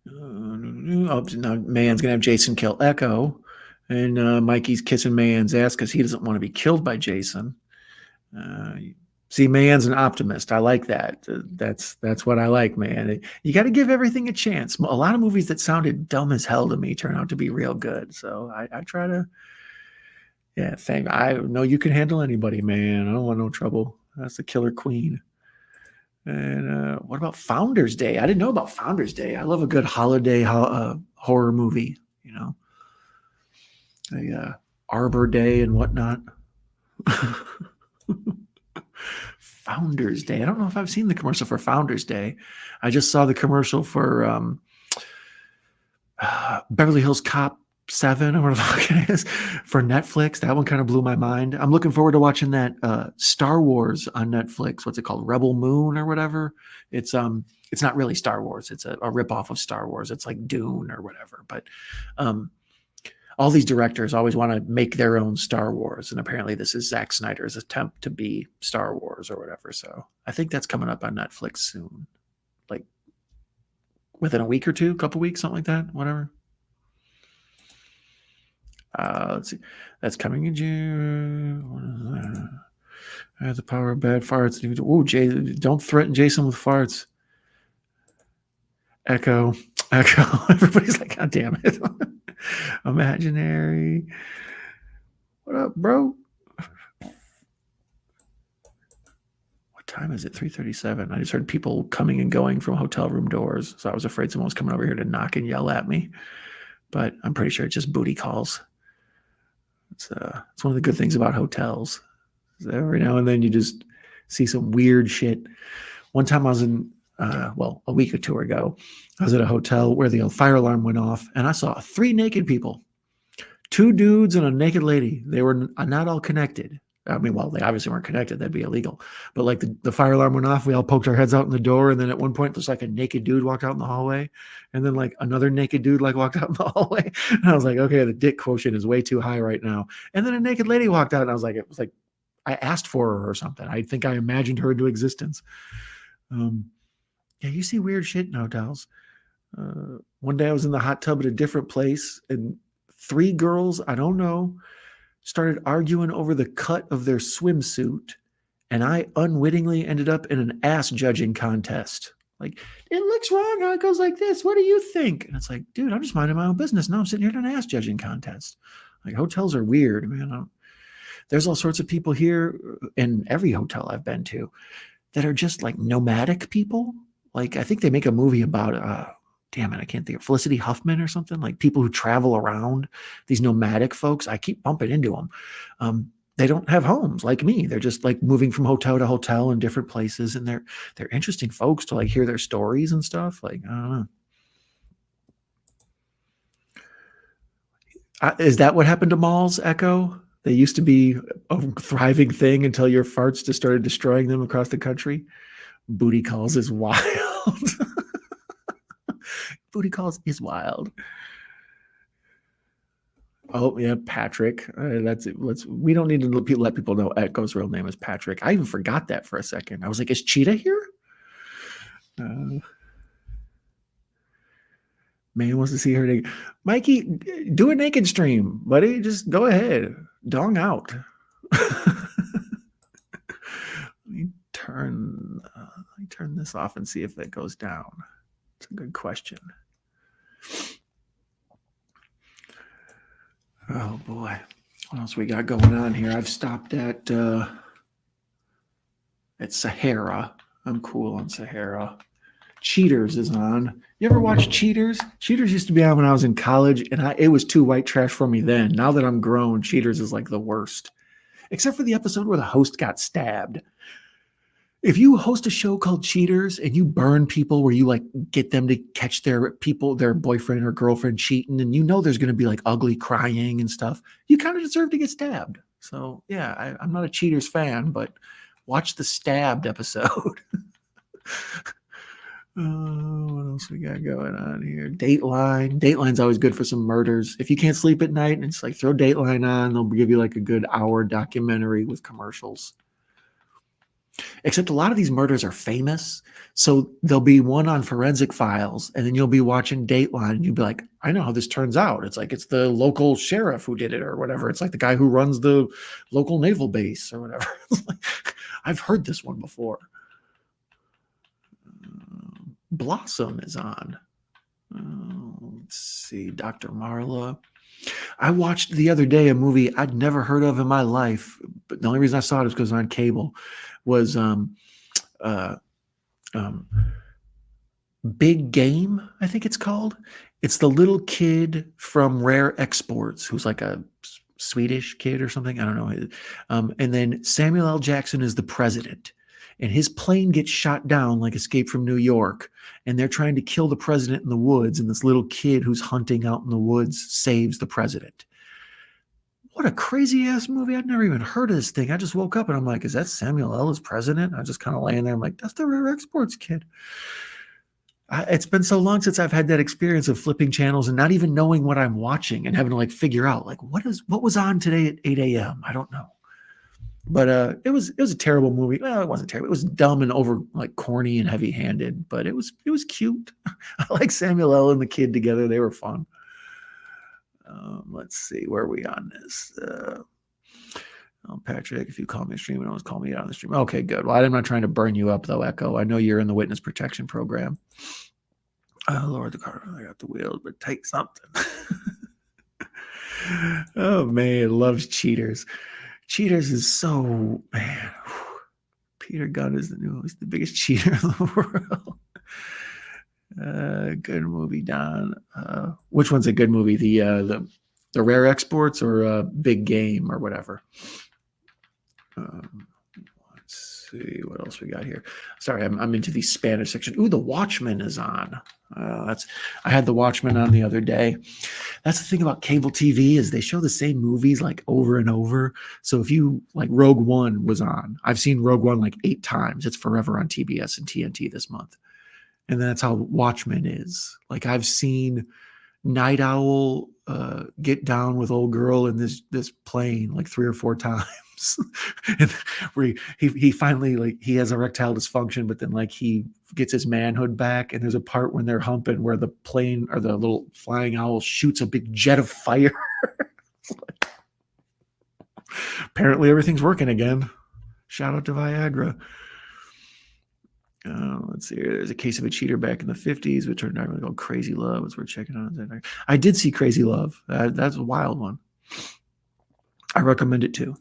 Man's going to have Jason kill Echo. And Mikey's kissing Man's ass because he doesn't want to be killed by Jason. See, Man's an optimist. I like that. That's what I like, man. You got to give everything a chance. A lot of movies that sounded dumb as hell to me turn out to be real good. So I try to, I know you can handle anybody, man. I don't want no trouble. That's the killer queen. And what about Founders Day? I didn't know about Founders Day. I love a good holiday horror movie, a Arbor Day and whatnot. Founders Day. I don't know if I've seen the commercial for Founders Day. I just saw the commercial for Beverly Hills Cop 7 or whatever the fuck it is for Netflix. That one kind of blew my mind. I'm looking forward to watching that Star Wars on Netflix. What's it called? Rebel Moon or whatever. It's not really Star Wars. It's a ripoff of Star Wars. It's like Dune or whatever. But all these directors always want to make their own Star Wars. And apparently this is Zack Snyder's attempt to be Star Wars or whatever. So I think that's coming up on Netflix soon. Like within a week or two, couple weeks, something like that, whatever. Let's see. That's coming in June. I have the power of bad farts. Oh, Jay, don't threaten Jason with farts. Echo. Everybody's like, God damn it. Imaginary. What up, bro? What time is it? 3:37. I just heard people coming and going from hotel room doors. So I was afraid someone was coming over here to knock and yell at me. But I'm pretty sure it's just booty calls. It's one of the good things about hotels. Every now and then you just see some weird shit. One time I was in, a week or two ago, I was at a hotel where the fire alarm went off, and I saw 3 naked people, 2 dudes and a naked lady. They were not all connected. I mean, well, they obviously weren't connected. That'd be illegal. But like the fire alarm went off, we all poked our heads out in the door, and then at one point, there's like a naked dude walked out in the hallway, and then like another naked dude like walked out in the hallway. And I was like, okay, the dick quotient is way too high right now. And then a naked lady walked out, and it was like I asked for her or something. I think I imagined her into existence. Yeah, you see weird shit in hotels. One day I was in the hot tub at a different place, and 3 girls, I don't know, started arguing over the cut of their swimsuit, and I unwittingly ended up in an ass judging contest. Like, it looks wrong how it goes like this. What do you think? And it's like, dude, I'm just minding my own business. Now I'm sitting here in an ass judging contest. Like, hotels are weird, man. There's all sorts of people here in every hotel I've been to that are just like nomadic people. Like, I think they make a movie about, damn it, I can't think of Felicity Huffman or something, like people who travel around, these nomadic folks. I keep bumping into them. They don't have homes like me. They're just like moving from hotel to hotel in different places. And they're interesting folks to like hear their stories and stuff. Like, I don't know. Is that what happened to malls, Echo? They used to be a thriving thing until your farts just started destroying them across the country. Booty calls is wild. Booty calls is wild. Oh yeah, Patrick. That's it. We don't need to let people know Echo's real name is Patrick. I even forgot that for a second. I was like, is Cheetah here? Man wants to see her naked. Mikey, do a naked stream, buddy. Just go ahead. Dong out. Let me turn this off and see if that goes down. It's a good question. Oh boy. What else we got going on here? I've stopped at Sahara. I'm cool on Sahara. Cheaters is on. You ever watch Cheaters? Cheaters used to be on when I was in college, and it was too white trash for me then. Now that I'm grown, Cheaters is like the worst. Except for the episode where the host got stabbed. If you host a show called Cheaters and you burn people where you like get them to catch their boyfriend or girlfriend cheating, and you know there's going to be like ugly crying and stuff, you kind of deserve to get stabbed. So yeah, I'm not a Cheaters fan, but watch the stabbed episode. What else we got going on here? Dateline. Dateline's always good for some murders. If you can't sleep at night, and it's like throw Dateline on. They'll give you like a good hour documentary with commercials. Except a lot of these murders are famous. So there'll be one on Forensic Files, and then you'll be watching Dateline, and you'll be like, I know how this turns out. It's like it's the local sheriff who did it or whatever. It's like the guy who runs the local naval base or whatever. I've heard this one before. Blossom is on. Let's see, Dr. Marla. I watched the other day a movie I'd never heard of in my life, but the only reason I saw it is because on cable. Was Big Game, I think it's called. It's the little kid from Rare Exports who's like a Swedish kid or something. I don't know. And then Samuel L. Jackson is the president. And his plane gets shot down like Escape from New York. And they're trying to kill the president in the woods. And this little kid who's hunting out in the woods saves the president. What a crazy ass movie. I'd never even heard of this thing. I just woke up and I'm like, is that Samuel L. as president? I was just kind of laying there. I'm like, that's the Rare Exports kid. It's been so long since I've had that experience of flipping channels and not even knowing what I'm watching and having to like figure out like what was on today at 8 a.m. I don't know. But it was a terrible movie. Well, it wasn't terrible. It was dumb and over like corny and heavy handed, but it was cute. I like Samuel L. and the kid together. They were fun. Let's see, where are we on this? Patrick, if you call me a stream, always call me out on the stream. Okay, good. Well, I'm not trying to burn you up, though, Echo. I know you're in the witness protection program. Lower the car. I got the wheels, but take something. Oh, man, loves Cheaters. Cheaters is so, man. Peter Gunn is the biggest cheater in the world. Good movie, Don. Which one's a good movie? The Rare Exports or Big Game or whatever? Let's see what else we got here. Sorry, I'm into the Spanish section. Ooh, The Watchmen is on. I had The Watchmen on the other day. That's the thing about cable TV is they show the same movies like over and over. So if you like Rogue One was on, I've seen Rogue One like 8 times. It's forever on TBS and TNT this month. And that's how Watchmen is. Like I've seen Night Owl get down with old girl in this plane like 3 or 4 times. And where he finally like he has erectile dysfunction, but then like he gets his manhood back. And there's a part when they're humping where the plane or the little flying owl shoots a big jet of fire. Apparently everything's working again. Shout out to Viagra. Let's see here. There's a case of a cheater back in the 50s, which are not really called Crazy Love, as we're checking on. I did see Crazy Love. That's a wild one. I recommend it too.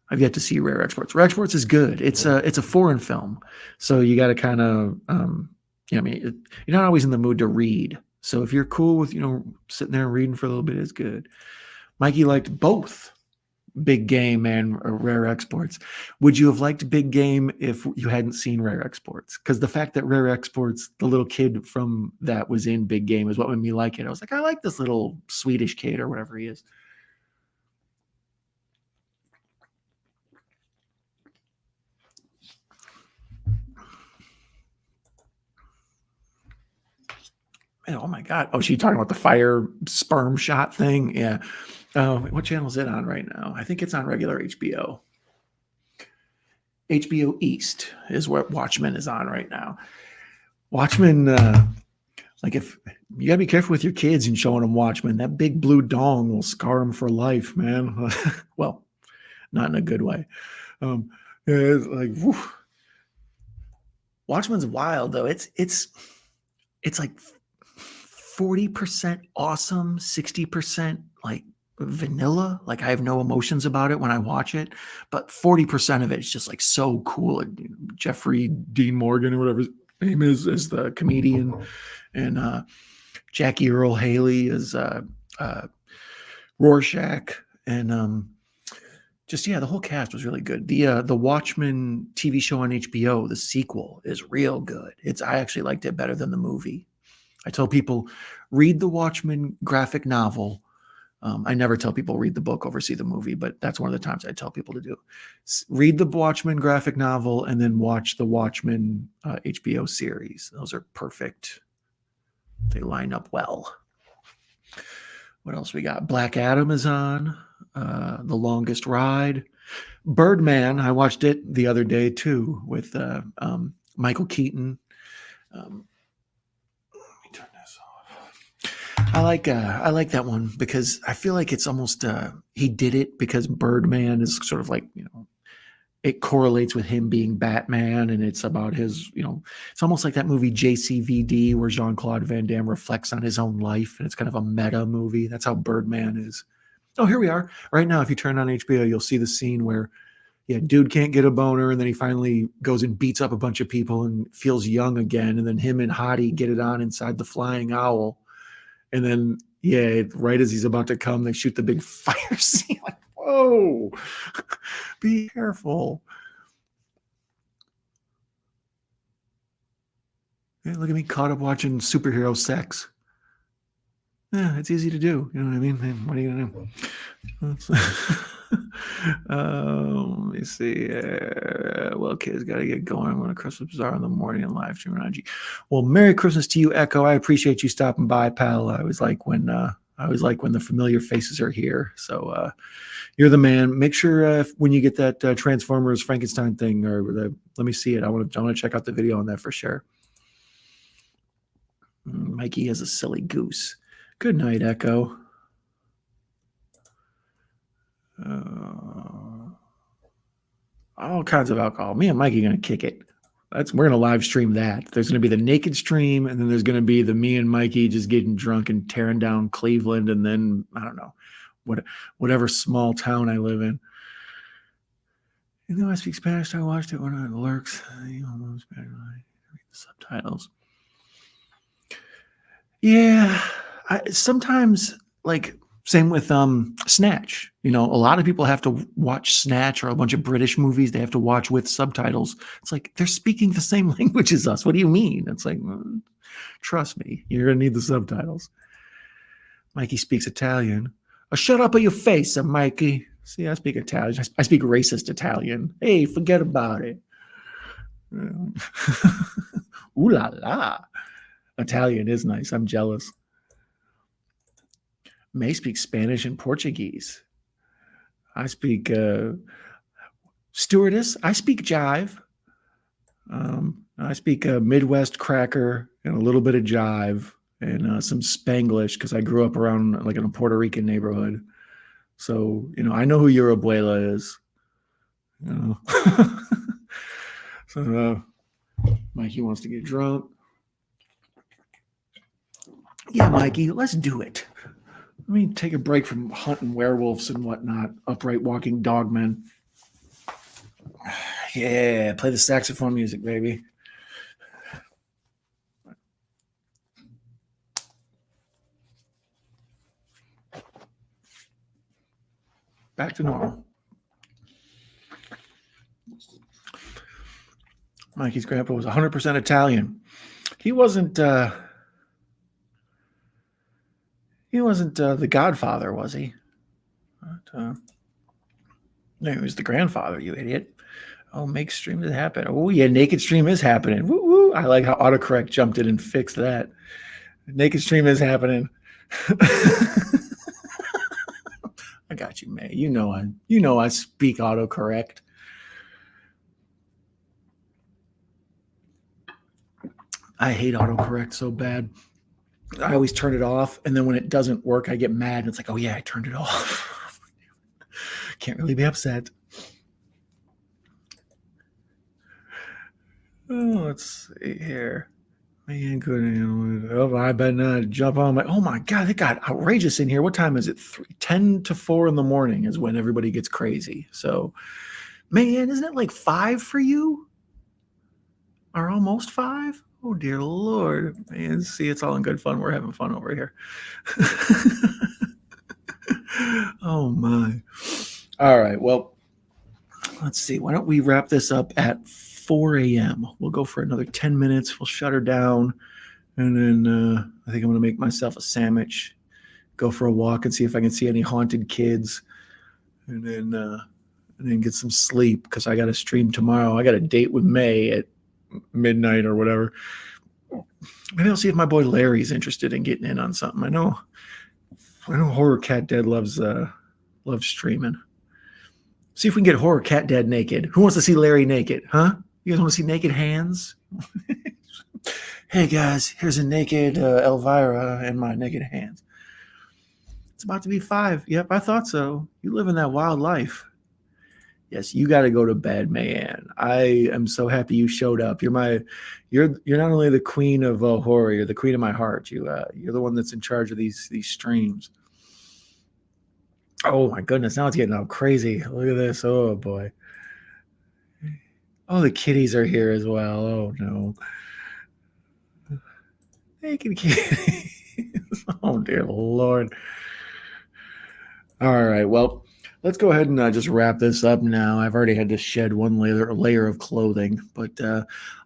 I've yet to see Rare Exports. Rare Exports is good. It's a foreign film, so you got to kind of, you're not always in the mood to read. So if you're cool with sitting there and reading for a little bit, it's good. Mikey liked both Big Game and Rare Exports. Would you have liked Big Game if you hadn't seen Rare Exports? Because the fact that Rare Exports, the little kid from that was in Big Game is what made me like it. I was like, I like this little Swedish kid or whatever he is. Oh my God. Oh, she talking about the fire sperm shot thing? Yeah. What channel is it on right now? I think it's on regular HBO. HBO East is where Watchmen is on right now. Watchmen, like if you gotta be careful with your kids and showing them Watchmen, that big blue dong will scar them for life, man. Well, not in a good way. It's like, whew. Watchmen's wild though. It's like 40% awesome, 60% like vanilla. Like I have no emotions about it when I watch it, but 40% of it is just like so cool. Jeffrey Dean Morgan or whatever his name is the comedian, and Jackie Earl Haley is Rorschach, and just the whole cast was really good. The Watchmen TV show on HBO, the sequel, is real good. I actually liked it better than the movie. I tell people read the Watchmen graphic novel. I never tell people read the book over see the movie, but that's one of the times I tell people to do. Read the Watchmen graphic novel and then watch the Watchmen HBO series. Those are perfect. They line up well. What else we got? Black Adam is on. The Longest Ride. Birdman, I watched it the other day too with Michael Keaton. Let me turn this off. I like that one because I feel like it's almost he did it because Birdman is sort of like, it correlates with him being Batman, and it's about his, it's almost like that movie JCVD where Jean-Claude Van Damme reflects on his own life, and it's kind of a meta movie. That's how Birdman is. Oh, here we are. Right now, if you turn on HBO, you'll see the scene where, dude can't get a boner, and then he finally goes and beats up a bunch of people and feels young again, and then him and Hottie get it on inside the flying owl. And then, right as he's about to come, they shoot the big fire scene. Like, whoa, be careful. Yeah, look at me caught up watching superhero sex. Yeah, it's easy to do. You know what I mean? What are you going to do? Let me see. Well, kids, got to get going. I'm going to Christmas Bazaar in the morning and live stream on IG. Well, Merry Christmas to you, Echo. I appreciate you stopping by, pal. I always like when the familiar faces are here. So you're the man. Make sure when you get that Transformers Frankenstein thing, let me see it. I want to check out the video on that for sure. Mikey has a silly goose. Good night, Echo. All kinds of alcohol. Me and Mikey are going to kick it. We're going to live stream that. There's going to be the naked stream, and then there's going to be the me and Mikey just getting drunk and tearing down Cleveland, and then, I don't know, whatever small town I live in. I speak Spanish. I watched it when it lurks. I almost read the subtitles. Yeah, sometimes, like, same with Snatch. A lot of people have to watch Snatch or a bunch of British movies. They have to watch with subtitles. It's like they're speaking the same language as us. What do you mean? It's like, trust me, you're gonna need the subtitles. Mikey speaks Italian. Shut up at your face, Mikey. See, I speak Italian. I speak racist Italian. Hey, forget about it. Ooh la la. Italian is nice. I'm jealous. May speaks Spanish and Portuguese. I speak stewardess. I speak jive. I speak Midwest cracker and a little bit of jive and some Spanglish because I grew up around like in a Puerto Rican neighborhood. So, I know who your abuela is. So Mikey wants to get drunk. Yeah, Mikey, let's do it. Let me take a break from hunting werewolves and whatnot. Upright walking dogmen. Yeah, play the saxophone music, baby. Back to normal. Mikey's grandpa was 100% Italian. He wasn't the godfather, was he? But, no, he was the grandfather, you idiot. Oh, make stream happen. Oh, yeah, naked stream is happening. Woo, woo. I like how autocorrect jumped in and fixed that. Naked stream is happening. I got you, man. You know I speak autocorrect. I hate autocorrect so bad. I always turn it off, and then when it doesn't work, I get mad. And it's like, oh yeah, I turned it off. Can't really be upset. Oh, let's see here. Man, good. Oh, I better not jump on my. Oh my God, it got outrageous in here. What time is it? 10 to 4 in the morning is when everybody gets crazy. So, man, isn't it like 5 for you? Or almost 5? Oh dear Lord, man! See, it's all in good fun. We're having fun over here. Oh my! All right, well, let's see. Why don't we wrap this up at 4 a.m.? We'll go for another 10 minutes. We'll shut her down. And then I think I'm going to make myself a sandwich, go for a walk and see if I can see any haunted kids. And then get some sleep because I got to stream tomorrow. I got a date with May at midnight or whatever. Maybe I'll see if my boy Larry's interested in getting in on something. I know Horror Cat Dad loves streaming. See if we can get Horror Cat Dad naked. Who wants to see Larry naked? Huh? You guys want to see naked hands? Hey guys, here's a naked Elvira and my naked hands. It's about to be 5. Yep, I thought so. You live in that wild life. Yes, you got to go to bed, man. I am so happy you showed up. You're not only the queen of horror, you're the queen of my heart. You're the one that's in charge of these streams. Oh my goodness, now it's getting all crazy. Look at this. Oh boy. Oh, the kitties are here as well. Oh no. Naked kitties. Oh dear Lord. All right, well, let's go ahead and just wrap this up now. I've already had to shed one layer of clothing, but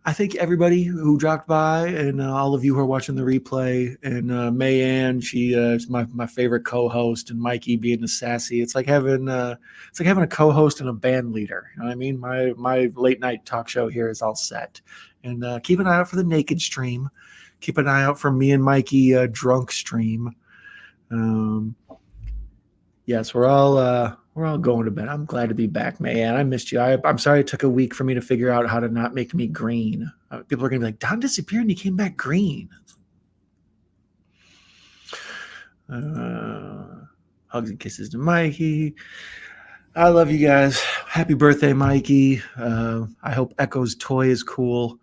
I thank everybody who dropped by and all of you who are watching the replay. And Mayanne, she is my favorite co-host, and Mikey being the sassy. It's like having a co-host and a band leader. You know what I mean? My late night talk show here is all set. And keep an eye out for the naked stream. Keep an eye out for me and Mikey drunk stream. Yes, we're all going to bed. I'm glad to be back, man. I missed you. I'm sorry it took a week for me to figure out how to not make me green. People are going to be like, Don disappeared and he came back green. Hugs and kisses to Mikey. I love you guys. Happy birthday, Mikey. I hope Echo's toy is cool.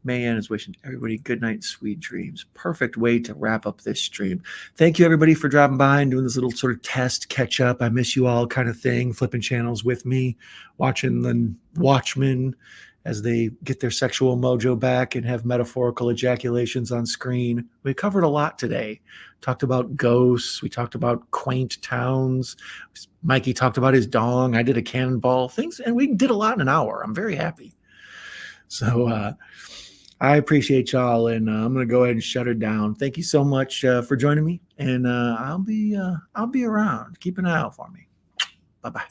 Mayanne is wishing everybody good night, sweet dreams. Perfect way to wrap up this stream. Thank you, everybody, for dropping by and doing this little sort of test, catch up. I miss you all kind of thing, flipping channels with me, watching the Watchmen as they get their sexual mojo back and have metaphorical ejaculations on screen. We covered a lot today. Talked about ghosts. We talked about quaint towns. Mikey talked about his dong. I did a cannonball things, and we did a lot in an hour. I'm very happy. So, I appreciate y'all, and I'm going to go ahead and shut her down. Thank you so much for joining me, and I'll be around. Keep an eye out for me. Bye-bye.